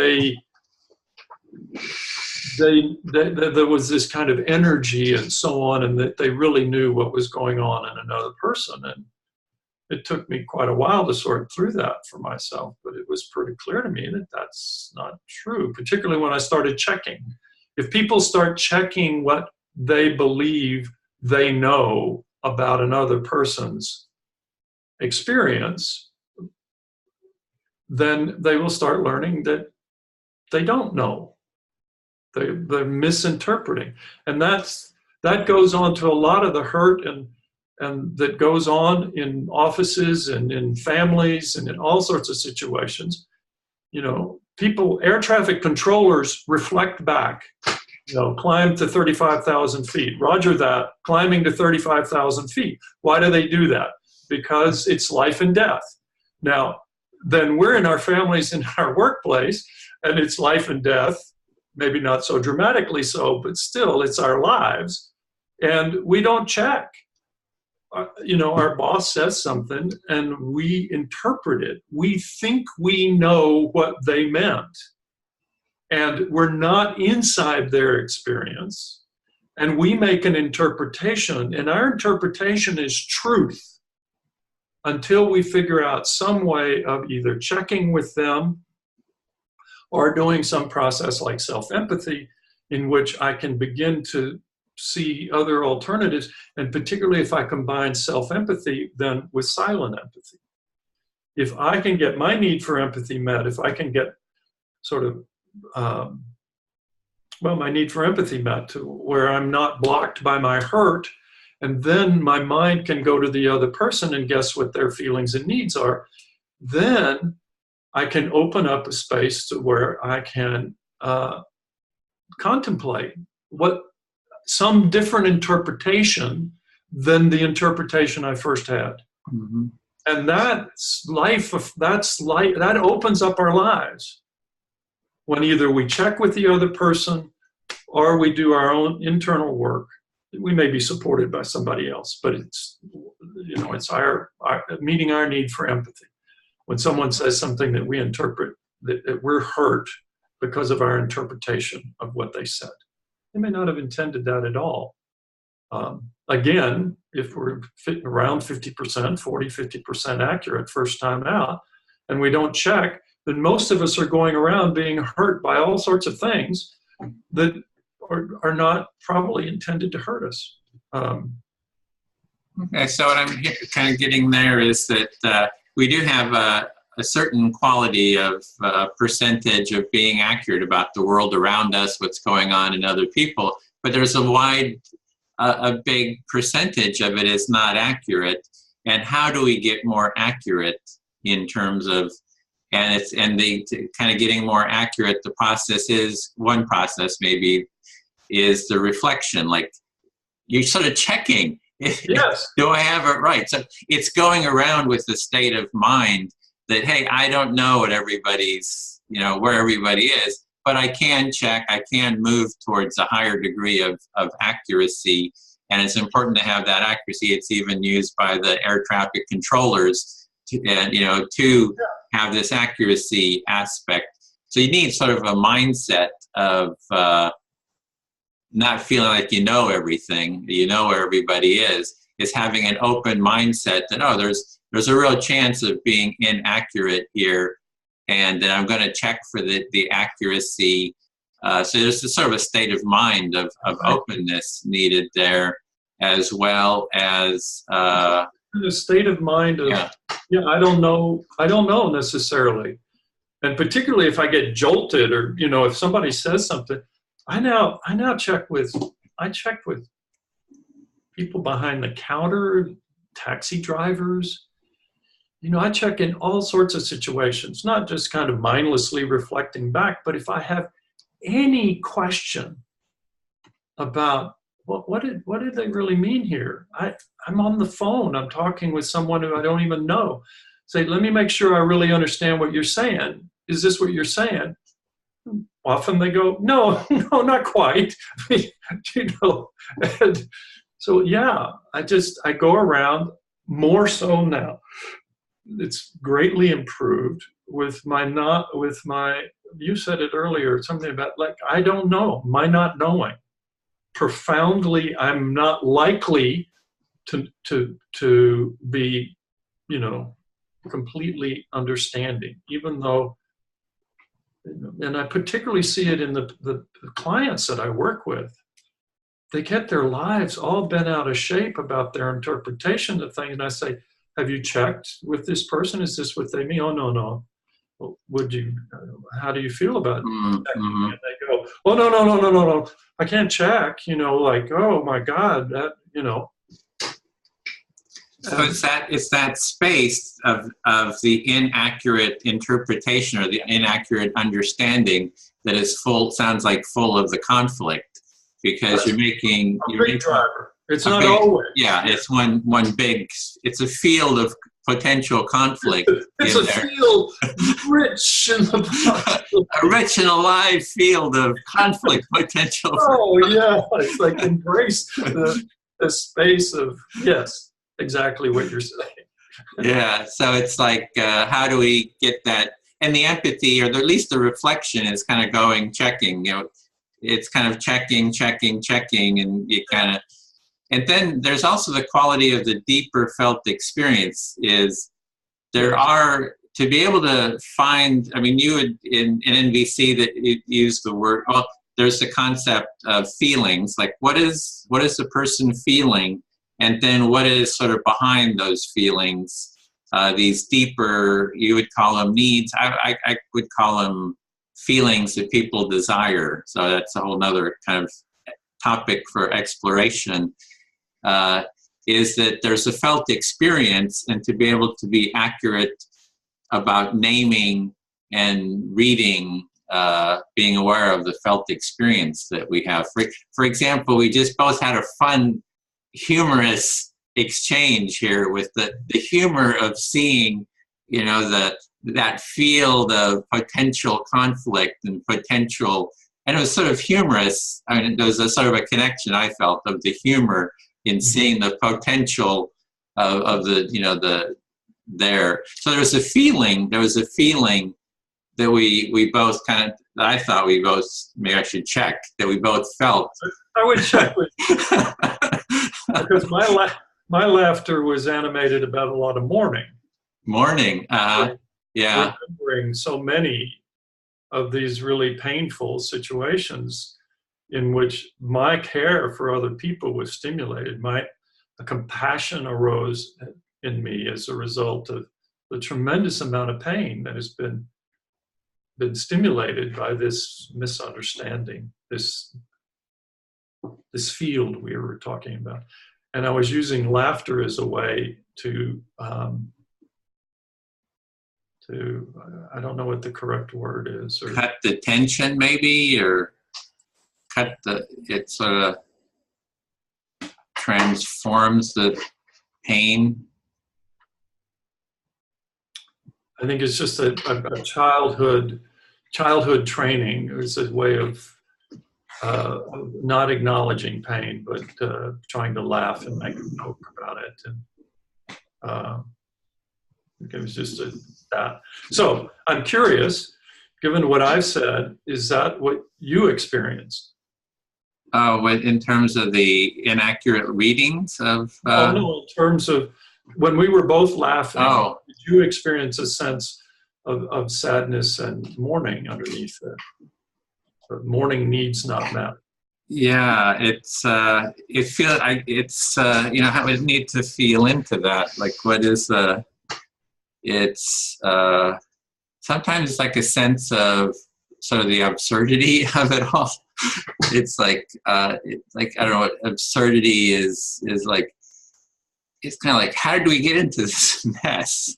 there was this kind of energy and so on, and that they really knew what was going on in another person. And it took me quite a while to sort through that for myself, but it was pretty clear to me that that's not true, particularly when I started checking. If people start checking what they believe they know about another person's experience, then they will start learning that they don't know. They're misinterpreting. And that goes on to a lot of the hurt and that goes on in offices and in families and in all sorts of situations. People, air traffic controllers reflect back, climb to 35,000 feet. Roger that, climbing to 35,000 feet. Why do they do that? Because it's life and death. Now, then we're in our families, in our workplace, and it's life and death, maybe not so dramatically so, but still it's our lives. And we don't check. Our boss says something and we interpret it. We think we know what they meant. And we're not inside their experience. And we make an interpretation, and our interpretation is truth until we figure out some way of either checking with them or doing some process like self-empathy, in which I can begin to see other alternatives, and particularly if I combine self-empathy then with silent empathy. If I can get my need for empathy met, if I can get sort of, my need for empathy met to where I'm not blocked by my hurt, and then my mind can go to the other person and guess what their feelings and needs are, then I can open up a space to where I can contemplate what some different interpretation than the interpretation I first had. Mm-hmm. And that opens up our lives when either we check with the other person or we do our own internal work. We may be supported by somebody else, but it's our meeting our need for empathy. When someone says something that we interpret, that we're hurt because of our interpretation of what they said. They may not have intended that at all. Again, if we're around 50%, 50% accurate first time out, and we don't check, then most of us are going around being hurt by all sorts of things that are not probably intended to hurt us. Okay, so what I'm kind of getting there is that we do have a certain quality of percentage of being accurate about the world around us, what's going on in other people, but there's a big percentage of it is not accurate. And how do we get more accurate in terms of, kind of getting more accurate, the process is, one process maybe is the reflection, like you're sort of checking, yes, do I have it right? So it's going around with the state of mind that, hey, I don't know what everybody's, where everybody is, but I can check, I can move towards a higher degree of accuracy. And it's important to have that accuracy. It's even used by the air traffic controllers to have this accuracy aspect. So you need sort of a mindset of not feeling like you know everything, you know where everybody is having an open mindset that, there's a real chance of being inaccurate here, and then I'm going to check for the accuracy. So there's a sort of a state of mind of openness needed there, as well as the state of mind of I don't know necessarily, and particularly if I get jolted or if somebody says something, I now check with people behind the counter, taxi drivers. I check in all sorts of situations, not just kind of mindlessly reflecting back, but if I have any question about what did they really mean here? I'm on the phone. I'm talking with someone who I don't even know. Say, let me make sure I really understand what you're saying. Is this what you're saying? Often they go, no, not quite. And so I go around more so now. It's greatly improved with you said it earlier, something about like, I don't know, my not knowing. Profoundly, I'm not likely to be, completely understanding, even though, and I particularly see it in the clients that I work with. They get their lives all bent out of shape about their interpretation of things, and I say, have you checked with this person? Is this what they mean? Oh, no. Well, how do you feel about it? Mm-hmm. And they go, oh, no. I can't check, like, oh my God, that. So it's that space of the inaccurate interpretation or the inaccurate understanding that is sounds like full of the conflict, because you're making a big driver. It's not always. Yeah, it's one big. It's a field of potential conflict. It's a field rich in a rich and alive field of conflict potential. Oh yeah, it's like embrace the space of exactly what you're saying. Yeah, so it's like how do we get that? And the empathy, or at least the reflection, is kind of checking. It's kind of checking, and you kind of. And then there's also the quality of the deeper felt experience is there are, to be able to find, you would, in NVC that you use the word, there's the concept of feelings, like what is the person feeling? And then what is sort of behind those feelings? These deeper, you would call them needs. I would call them feelings that people desire. So that's a whole nother kind of topic for exploration. Is that there's a felt experience, and to be able to be accurate about naming and reading, being aware of the felt experience that we have. For example, we just both had a fun, humorous exchange here with the humor of seeing, you know, that field of potential conflict and potential, and it was sort of humorous. I mean, there was a sort of a connection I felt of the humor in seeing the potential of the, you know, there. So there was a feeling that we both kind of, I thought we both, maybe I should check, that we both felt. I would check with you. Because my laughter was animated about a lot of mourning. Yeah. Remembering so many of these really painful situations in which my care for other people was stimulated. A compassion arose in me as a result of the tremendous amount of pain that has been stimulated by this misunderstanding, this field we were talking about. And I was using laughter as a way to I don't know what the correct word is. Or cut the tension maybe, or it sort of transforms the pain. I think it's just a childhood training. It's a way of not acknowledging pain, but trying to laugh and make a joke about it. And it was just that. So I'm curious, given what I've said, is that what you experienced? In terms of the inaccurate readings of? No, in terms of when we were both laughing, did you experience a sense of sadness and mourning underneath it? But mourning needs not met. Yeah, it's you know, I would need to feel into that. Like, what is it's sometimes it's like a sense of sort of the absurdity of it all. It's like I don't know what absurdity is like. It's kind of like, how did we get into this mess?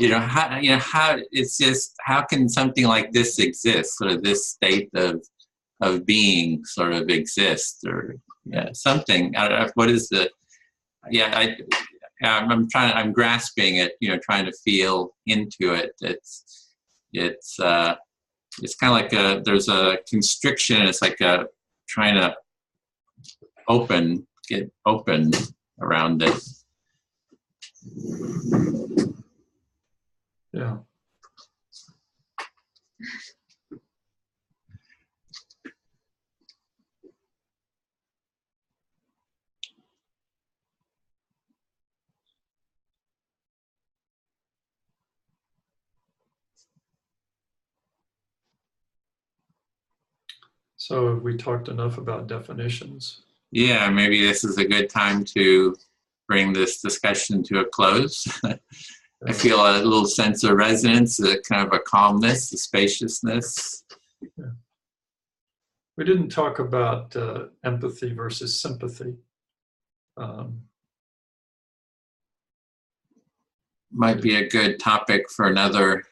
How it's just, how can something like this exist? Sort of this state of being sort of exist, or something. I don't know, what is the? I'm grasping it. You know, trying to feel into it. It's kind of like there's a constriction. It's like trying to get open around it. Yeah. So have we talked enough about definitions? Yeah, maybe this is a good time to bring this discussion to a close. I feel a little sense of resonance, a kind of a calmness, a spaciousness. Yeah. We didn't talk about empathy versus sympathy. Might be a good topic for another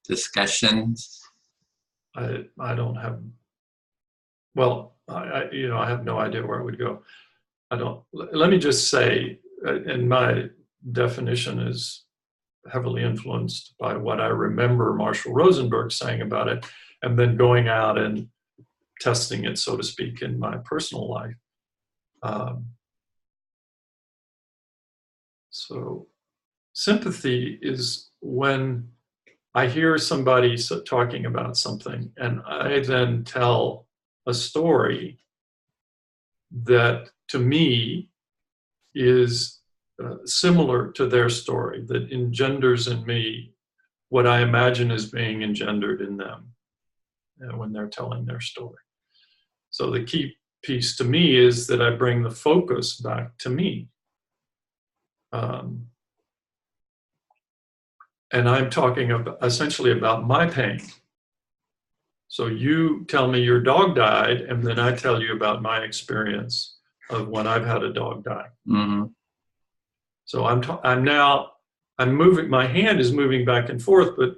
discussion. I don't have, well, I have no idea where it would go. Let me just say, and my definition is heavily influenced by what I remember Marshall Rosenberg saying about it, and then going out and testing it, so to speak, in my personal life. So sympathy is when I hear somebody talking about something, and I then tell a story that to me is similar to their story, that engenders in me what I imagine is being engendered in them when they're telling their story. So the key piece to me is that I bring the focus back to me. And I'm talking essentially about my pain. So you tell me your dog died, and then I tell you about my experience of when I've had a dog die. Mm-hmm. So I'm moving, my hand is moving back and forth, but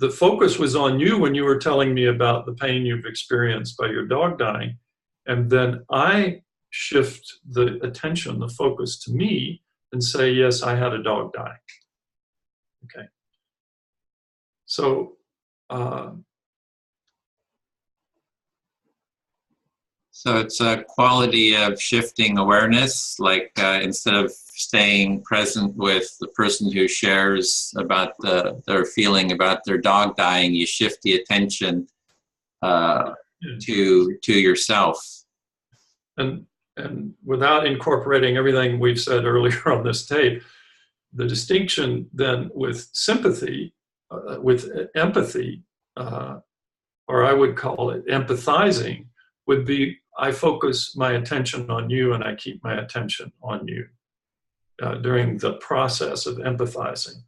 the focus was on you when you were telling me about the pain you've experienced by your dog dying. And then I shift the attention, the focus to me and say, yes, I had a dog die. Okay. So, so it's a quality of shifting awareness, like instead of staying present with the person who shares about their feeling about their dog dying, you shift the attention to yourself. And without incorporating everything we've said earlier on this tape, the distinction then with sympathy, with empathy, or I would call it empathizing, would be I focus my attention on you and I keep my attention on you during the process of empathizing,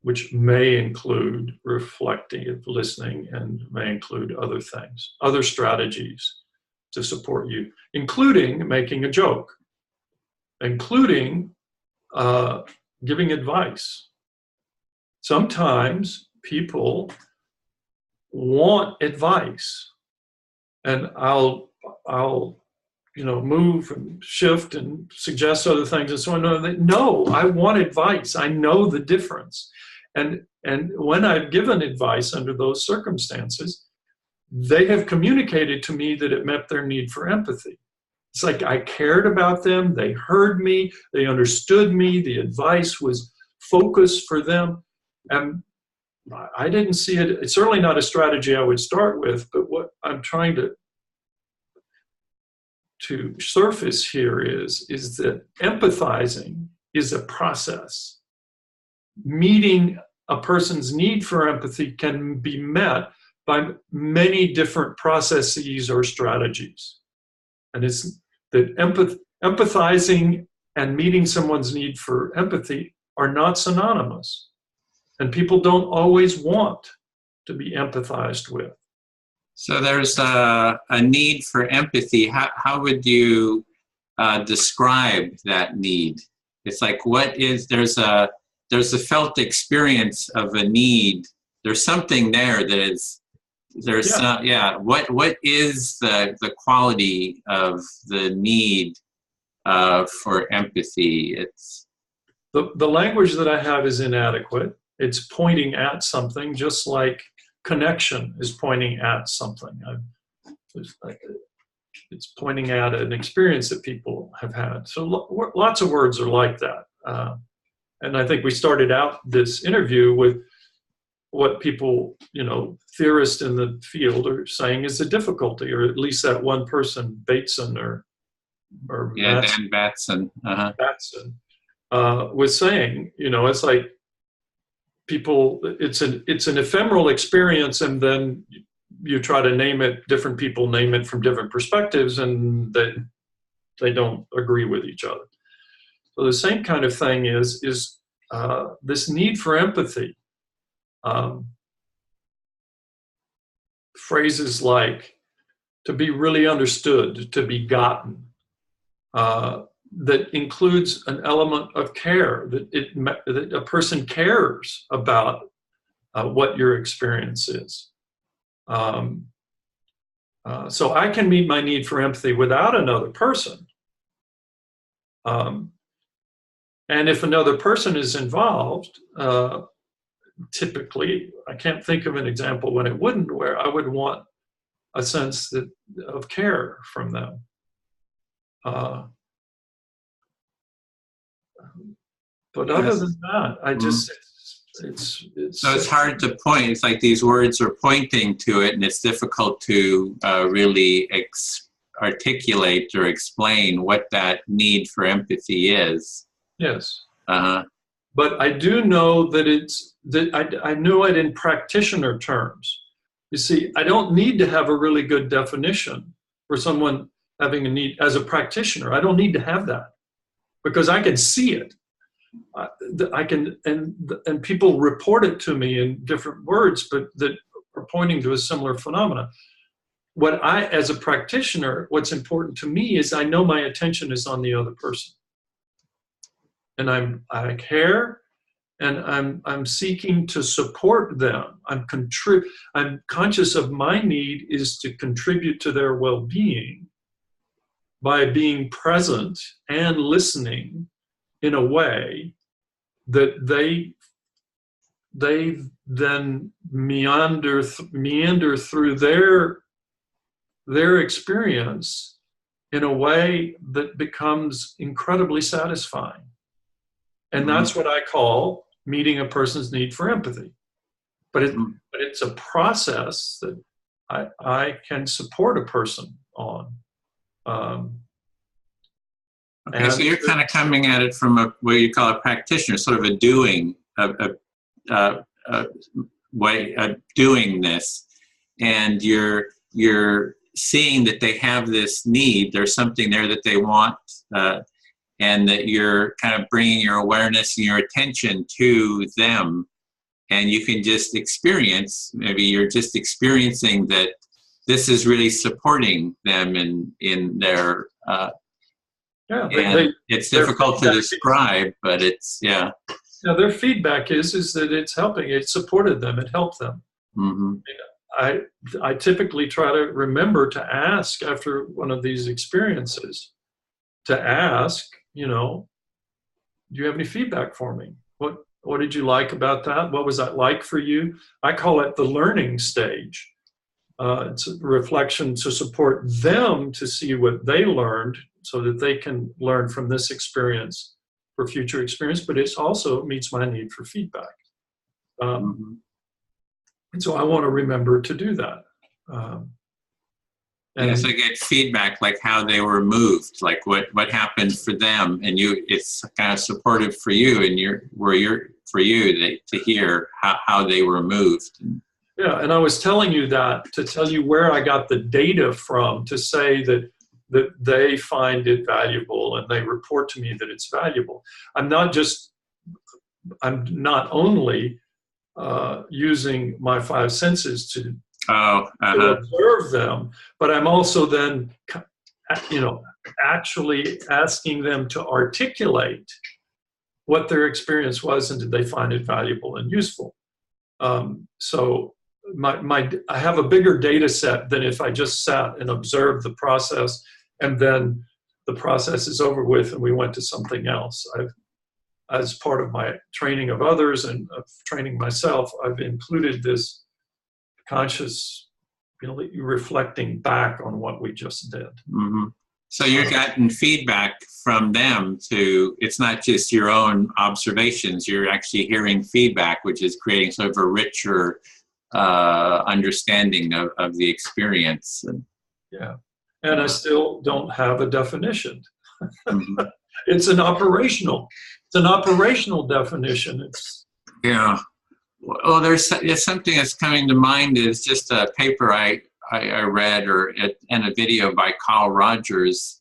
which may include reflective listening and may include other things, other strategies to support you, including making a joke, including giving advice. Sometimes people want advice, and I'll move and shift and suggest other things and so on. No, I want advice. I know the difference. And when I've given advice under those circumstances, they have communicated to me that it met their need for empathy. It's like I cared about them, they heard me, they understood me, the advice was focused for them. And I didn't see it, it's certainly not a strategy I would start with, but what I'm trying to surface here is that empathizing is a process. Meeting a person's need for empathy can be met by many different processes or strategies. And it's that empathizing and meeting someone's need for empathy are not synonymous. And people don't always want to be empathized with. So there's a need for empathy. How would you describe that need? It's like, there's a felt experience of a need. There's something there that is, what is the quality of the need for empathy? It's the language that I have is inadequate. It's pointing at something, just like connection is pointing at something. It's pointing at an experience that people have had. So lots of words are like that. And I think we started out this interview with what people, theorists in the field are saying is the difficulty, or at least that one person, Bateson or Dan Batson, Batson was saying, it's like people, it's an ephemeral experience, and then you try to name it, different people name it from different perspectives, and they don't agree with each other. So the same kind of thing is this need for empathy. Phrases like to be really understood, to be gotten, that includes an element of care, that a person cares about what your experience is. So I can meet my need for empathy without another person. And if another person is involved, typically, I can't think of an example when it wouldn't, where I would want a sense of care from them. But other than that, I just, so it's hard to point. It's like these words are pointing to it, and it's difficult to really articulate or explain what that need for empathy is. Yes. But I do know that I know it in practitioner terms. You see, I don't need to have a really good definition for someone having a need as a practitioner. I don't need to have that because I can see it. I can, and people report it to me in different words, but that are pointing to a similar phenomena. As a practitioner, what's important to me is I know my attention is on the other person. And I care, and I'm seeking to support them. I'm conscious of my need is to contribute to their well-being by being present and listening in a way that they then meander through their experience in a way that becomes incredibly satisfying. And that's what I call meeting a person's need for empathy. But it's a process that I can support a person on. Okay, so you're kind of coming at it from what you call a practitioner, sort of a doing, way of doing this, and you're seeing that they have this need. There's something there that they want, and that you're kind of bringing your awareness and your attention to them, and you can just experience. Maybe you're just experiencing that this is really supporting them in their. It's difficult to describe, but it's their feedback is that it's helping. It supported them. It helped them. Mm-hmm. I typically try to remember to ask after one of these experiences, to ask, do you have any feedback for me? What did you like about that? What was that like for you? I call it the learning stage. It's a reflection to support them to see what they learned so that they can learn from this experience for future experience, but it also meets my need for feedback. And so I want to remember to do that. And so get feedback, like how they were moved, like what happened for them, and it's kind of supportive for you, and to hear how they were moved. Yeah, and I was telling you that to tell you where I got the data from to say that they find it valuable and they report to me that it's valuable. I'm not only using my five senses to observe them, but I'm also then, actually asking them to articulate what their experience was and did they find it valuable and useful. So I have a bigger data set than if I just sat and observed the process and then the process is over with and we went to something else. As part of my training of others and of training myself, I've included this conscious, reflecting back on what we just did. Mm-hmm. So you've gotten feedback from them it's not just your own observations, you're actually hearing feedback, which is creating sort of a richer understanding of the experience. And I still don't have a definition. It's an operational definition. Well, there's something that's coming to mind is just a paper I read and a video by Carl Rogers,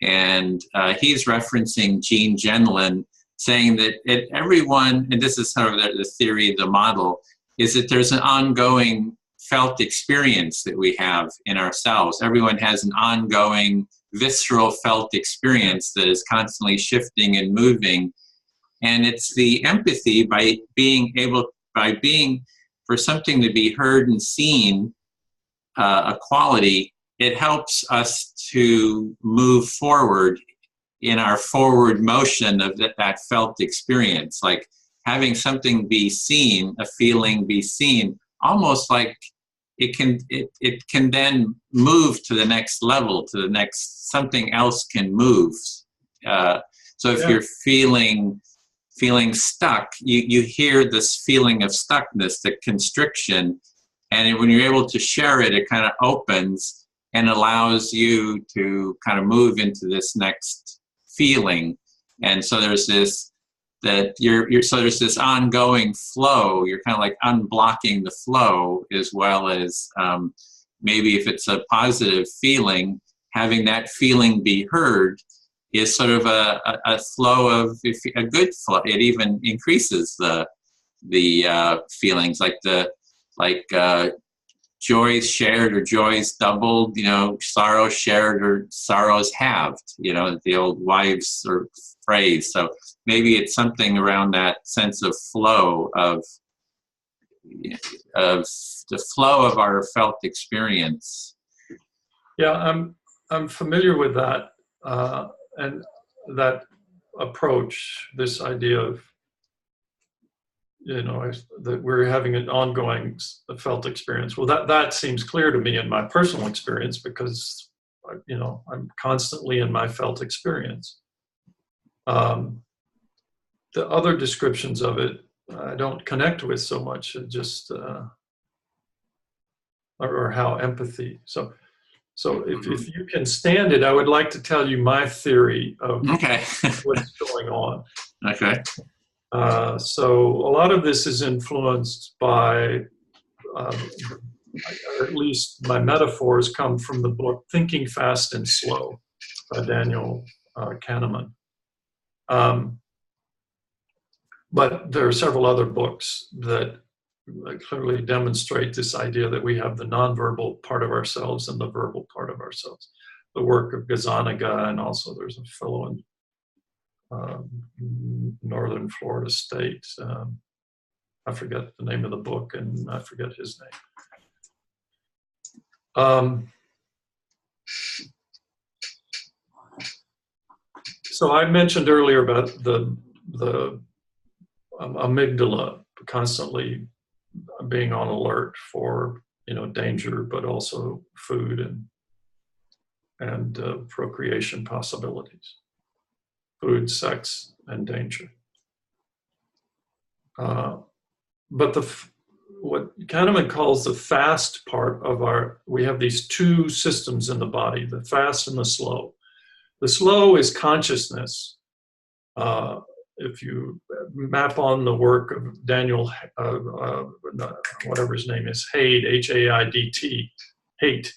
and he's referencing Gene Genlin, saying that everyone, and this is sort of the theory, the model, is that there's an ongoing felt experience that we have in ourselves. Everyone has an ongoing visceral felt experience that is constantly shifting and moving. And it's the empathy by being for something to be heard and seen, a quality, it helps us to move forward in our forward motion of that felt experience. Like having something be seen, a feeling be seen, almost like it can then move to the next level, to the next, something else can move. So if you're feeling stuck, you hear this feeling of stuckness, the constriction, and when you're able to share it, it kind of opens and allows you to kind of move into this next feeling. And so there's this there's this ongoing flow. You're kind of like unblocking the flow, as well as maybe if it's a positive feeling, having that feeling be heard is sort of a flow of a good flow. It even increases the feelings, like joys shared or joys doubled, sorrows shared or sorrows halved, the old wives' or phrase. So maybe it's something around that sense of flow of the flow of our felt experience. Yeah, I'm familiar with that and that approach. This idea of that we're having an ongoing felt experience. Well, that seems clear to me in my personal experience because I'm constantly in my felt experience. The other descriptions of it I don't connect with so much. It just or how empathy. So if you can stand it, I would like to tell you my theory of what's going on. Okay. So a lot of this is influenced by, or at least my metaphors come from the book Thinking Fast and Slow by Daniel Kahneman. But there are several other books that clearly demonstrate this idea that we have the nonverbal part of ourselves and the verbal part of ourselves. The work of Gazzaniga, and also there's a fellow in Northern Florida State. I forget the name of the book, and I forget his name. So I mentioned earlier about the amygdala constantly being on alert for danger, but also food and procreation possibilities. Food, sex, and danger. But what Kahneman calls the fast part of we have these two systems in the body, the fast and the slow. The slow is consciousness. If you map on the work of Daniel, whatever his name is, Haidt, H-A-I-D-T, Haidt,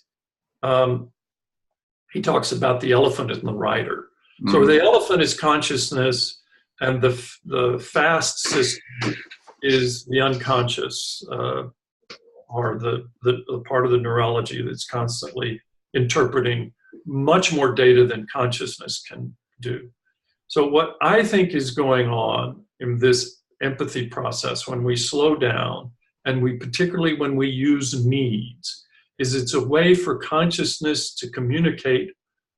he talks about the elephant and the rider. So the elephant is consciousness, and the fast system is the unconscious, or the part of the neurology that's constantly interpreting much more data than consciousness can do. So what I think is going on in this empathy process when we slow down, and particularly when we use needs, is it's a way for consciousness to communicate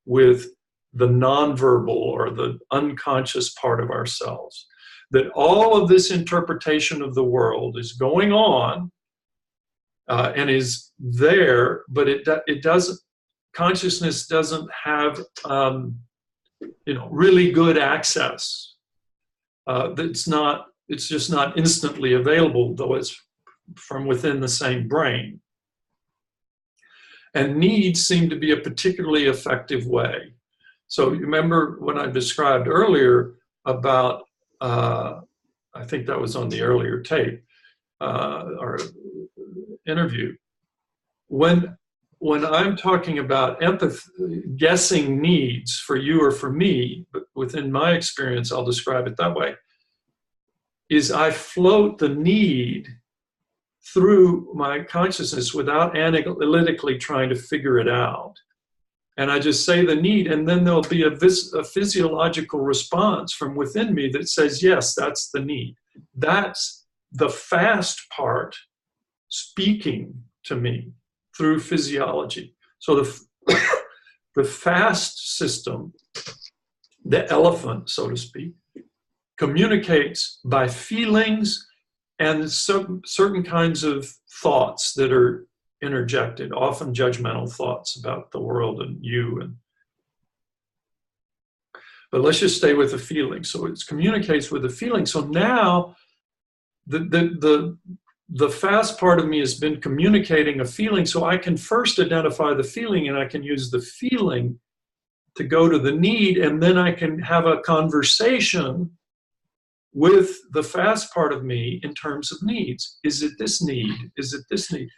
with the nonverbal or the unconscious part of ourselves. That all of this interpretation of the world is going on and is there, but it doesn't. Consciousness doesn't have really good access. It's just not instantly available, though it's from within the same brain. And needs seem to be a particularly effective way. So you remember when I described earlier about, I think that was on the earlier tape or interview, when I'm talking about empathy, guessing needs for you or for me, but within my experience, I'll describe it that way, is I float the need through my consciousness without analytically trying to figure it out. And I just say the need, and then there'll be a physiological response from within me that says, yes, that's the need. That's the fast part speaking to me through physiology. So the fast system, the elephant, so to speak, communicates by feelings and certain kinds of thoughts that are interjected, often judgmental thoughts about the world and you. But let's just stay with the feeling. So it communicates with the feeling. So now the fast part of me has been communicating a feeling, so I can first identify the feeling, and I can use the feeling to go to the need, and then I can have a conversation with the fast part of me in terms of needs. Is it this need? Is it this need?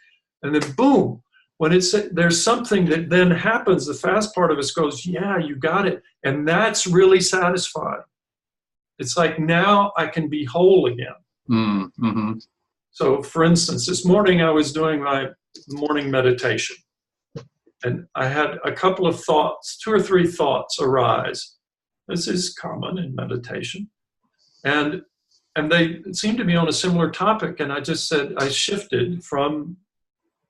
And then boom, when there's something that then happens, the fast part of us goes, yeah, you got it. And that's really satisfying. It's like, now I can be whole again. Mm-hmm. So for instance, this morning I was doing my morning meditation. And I had a couple of thoughts, 2 or 3 thoughts arise. This is common in meditation. And they seemed to be on a similar topic. And I just said, I shifted from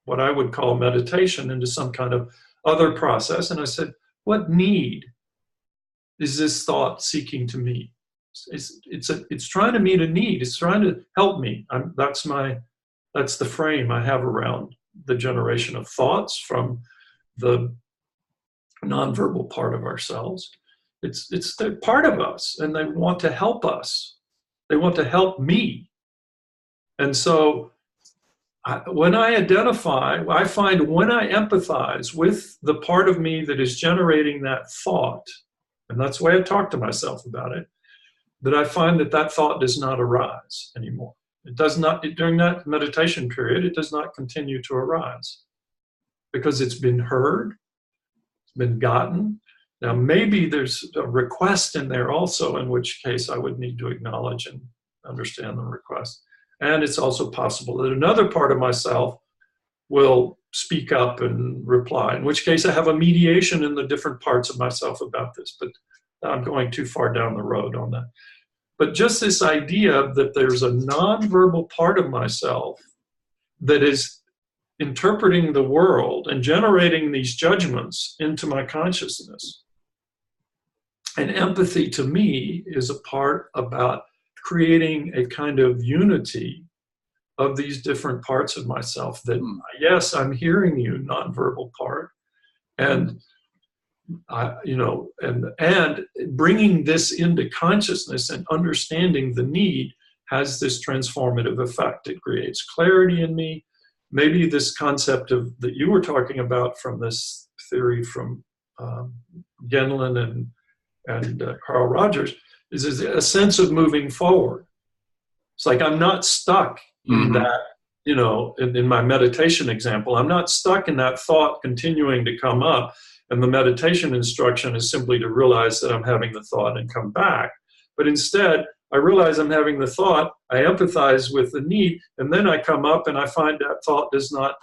what I would call meditation into some kind of other process. And I said, what need is this thought seeking to meet? It's trying to meet a need. It's trying to help me. That's the frame I have around the generation of thoughts from the nonverbal part of ourselves. It's the part of us, and they want to help us. They want to help me. And so when I identify, I find when I empathize with the part of me that is generating that thought, and that's the way I talk to myself about it, that I find that thought does not arise anymore. It does not, during that meditation period, it does not continue to arise because it's been heard, it's been gotten. Now, maybe there's a request in there also, in which case I would need to acknowledge and understand the request. And it's also possible that another part of myself will speak up and reply, in which case I have a mediation in the different parts of myself about this, but I'm going too far down the road on that. But just this idea that there's a nonverbal part of myself that is interpreting the world and generating these judgments into my consciousness. And empathy to me is a part about creating a kind of unity of these different parts of myself that, yes, I'm hearing you, nonverbal part, and and bringing this into consciousness and understanding the need has this transformative effect. It creates clarity in me. Maybe this concept that you were talking about from this theory from Genlin and Carl Rogers is a sense of moving forward. It's like I'm not stuck in that, in my meditation example, I'm not stuck in that thought continuing to come up. And the meditation instruction is simply to realize that I'm having the thought and come back. But instead, I realize I'm having the thought, I empathize with the need, and then I come up and I find that thought does not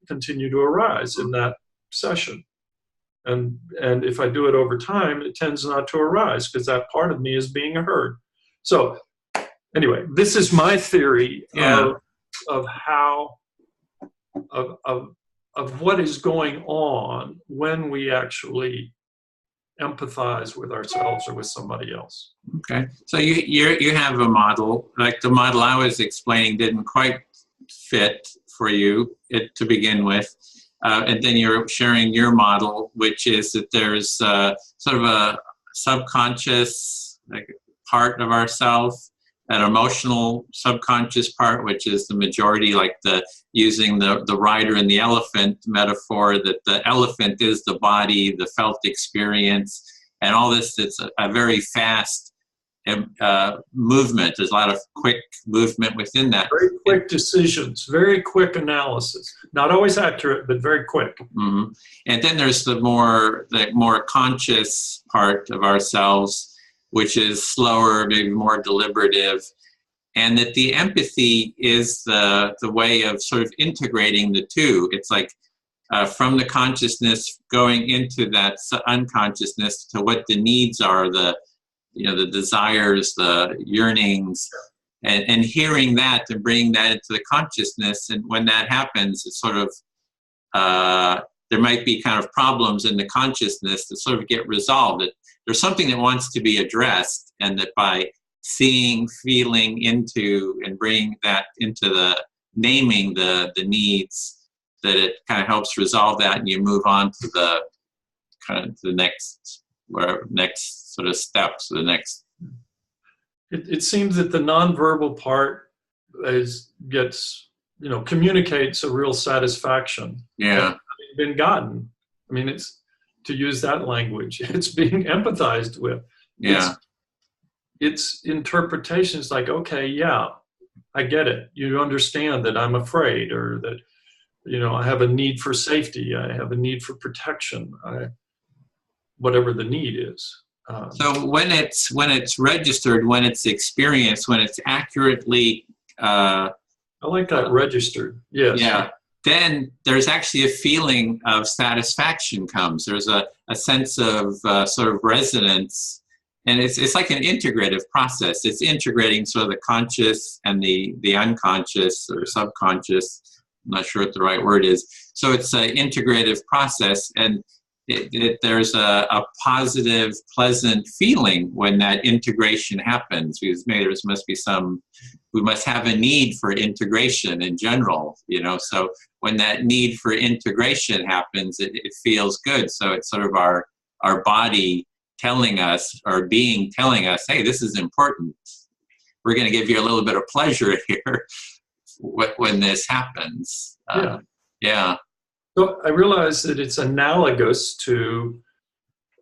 continue to arise in that session. And if I do it over time, it tends not to arise because that part of me is being heard. So anyway, this is my theory of how, of what is going on when we actually empathize with ourselves or with somebody else. Okay, so you have a model, like the model I was explaining didn't quite fit for you to begin with. And then you're sharing your model, which is that there's sort of a subconscious part of ourselves, an emotional subconscious part, which is the majority, like using the rider and the elephant metaphor, that the elephant is the body, the felt experience, and all this. It's a very fast movement. There's a lot of quick movement within that. Very quick decisions, very quick analysis. Not always accurate, but very quick. Mm-hmm. And then there's the more conscious part of ourselves, which is slower, maybe more deliberative, and that the empathy is the way of sort of integrating the two. It's like from the consciousness going into that unconsciousness to what the needs are, the desires, the yearnings, and hearing that and bringing that into the consciousness. And when that happens, it's sort of, there might be kind of problems in the consciousness that sort of get resolved. That there's something that wants to be addressed, and that by seeing, feeling into, and bringing that into the naming the needs, that it kind of helps resolve that, and you move on to the kind of the next sort of steps, the next. It seems that the nonverbal part communicates a real satisfaction. Yeah, been gotten. I mean, it's, to use that language, it's being empathized with. Yeah. It's interpretations like, okay, yeah, I get it. You understand that I'm afraid, or that, I have a need for safety. I have a need for protection. Whatever the need is. So when it's registered, when it's experienced, when it's accurately. I like that, registered. Yes. Yeah. then there's actually a feeling of satisfaction comes. There's a sense of sort of resonance, and it's like an integrative process. It's integrating sort of the conscious and the unconscious or subconscious. I'm not sure what the right word is. So it's an integrative process, and there's a positive, pleasant feeling when that integration happens, because maybe there must be we must have a need for integration in general, so when that need for integration happens, it feels good. So it's sort of our body telling us, or being telling us, hey, this is important. We're going to give you a little bit of pleasure here when this happens. Yeah. So I realize that it's analogous to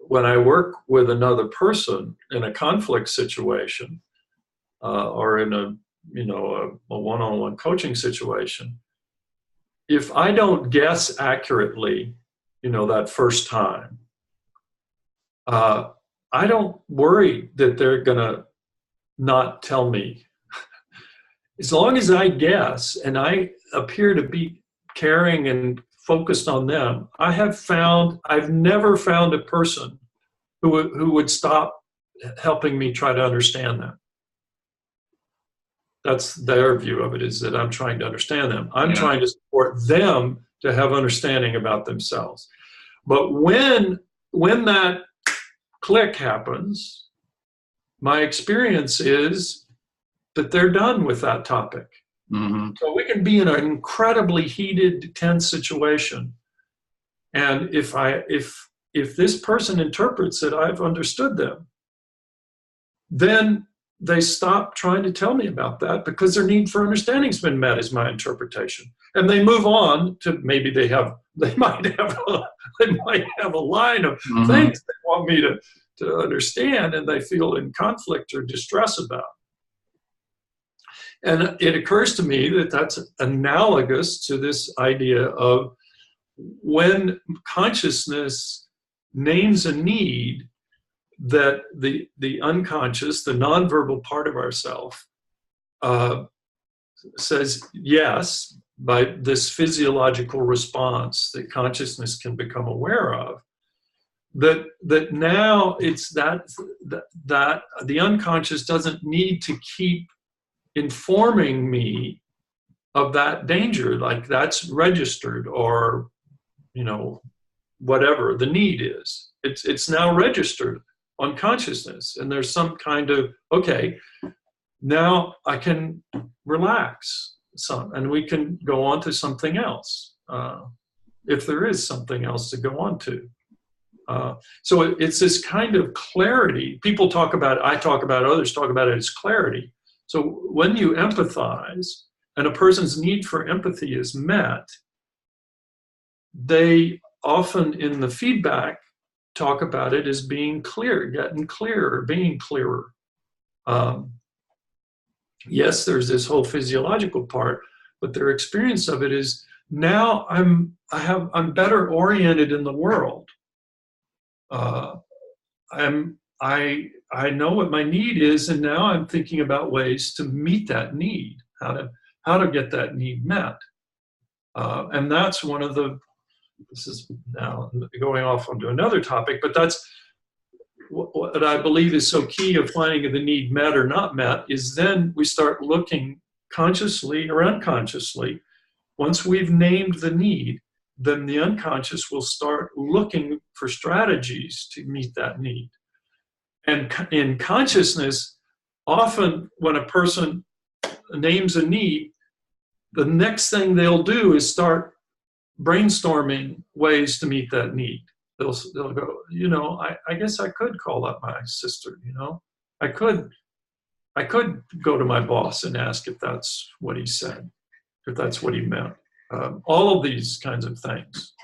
when I work with another person in a conflict situation, or in a one-on-one coaching situation. If I don't guess accurately, that first time, I don't worry that they're gonna not tell me. As long as I guess and I appear to be caring and focused on them, I've never found a person who would stop helping me try to understand them. That's their view of it, is that I'm trying to understand them. I'm trying to support them to have understanding about themselves. But when that click happens, my experience is that they're done with that topic. Mm-hmm. So we can be in an incredibly heated, tense situation, and if this person interprets that I've understood them, then they stop trying to tell me about that, because their need for understanding has been met, is my interpretation, and they move on to maybe they might have a line of mm-hmm. things they want me to understand, and they feel in conflict or distress about. And it occurs to me that that's analogous to this idea of when consciousness names a need, that the unconscious, the nonverbal part of ourself, says yes by this physiological response that consciousness can become aware of. That now it's that the unconscious doesn't need to keep informing me of that danger, like that's registered, or whatever the need is. It's now registered on consciousness, and there's some kind of, okay, now I can relax some, and we can go on to something else, if there is something else to go on to. So it's this kind of clarity. People talk about it, I talk about it, others talk about it as clarity. So when you empathize and a person's need for empathy is met, they often in the feedback talk about it as being clear, getting clearer, being clearer. Yes, there's this whole physiological part, but their experience of it is, now I'm better oriented in the world. I know what my need is, and now I'm thinking about ways to meet that need, how to get that need met. And that's one of this is now going off onto another topic, but that's what I believe is so key of finding the need met or not met, is then we start looking consciously or unconsciously. Once we've named the need, then the unconscious will start looking for strategies to meet that need. And in consciousness, often when a person names a need, the next thing they'll do is start brainstorming ways to meet that need. They'll go, I guess I could call up my sister, I could go to my boss and ask if that's what he said, if that's what he meant. All of these kinds of things.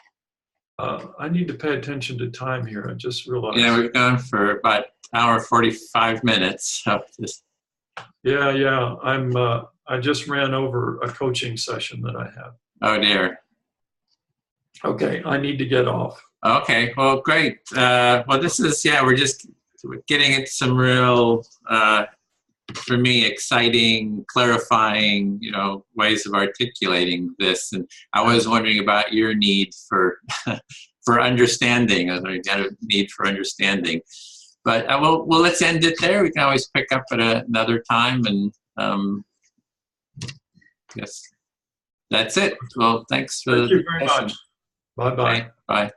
I need to pay attention to time here. I just realized. Yeah, we've gone for about an hour 45 minutes. So Yeah. I just ran over a coaching session that I have. Oh dear. Okay, I need to get off. Okay, well, great. Well, this is, we're just getting into some real for me, exciting, clarifying, ways of articulating this. And I was wondering about your need for for understanding, or kind of need for understanding. But well, let's end it there. We can always pick up at another time, and yes, that's it. Well, thanks for Thank you very much. Bye-bye. Bye.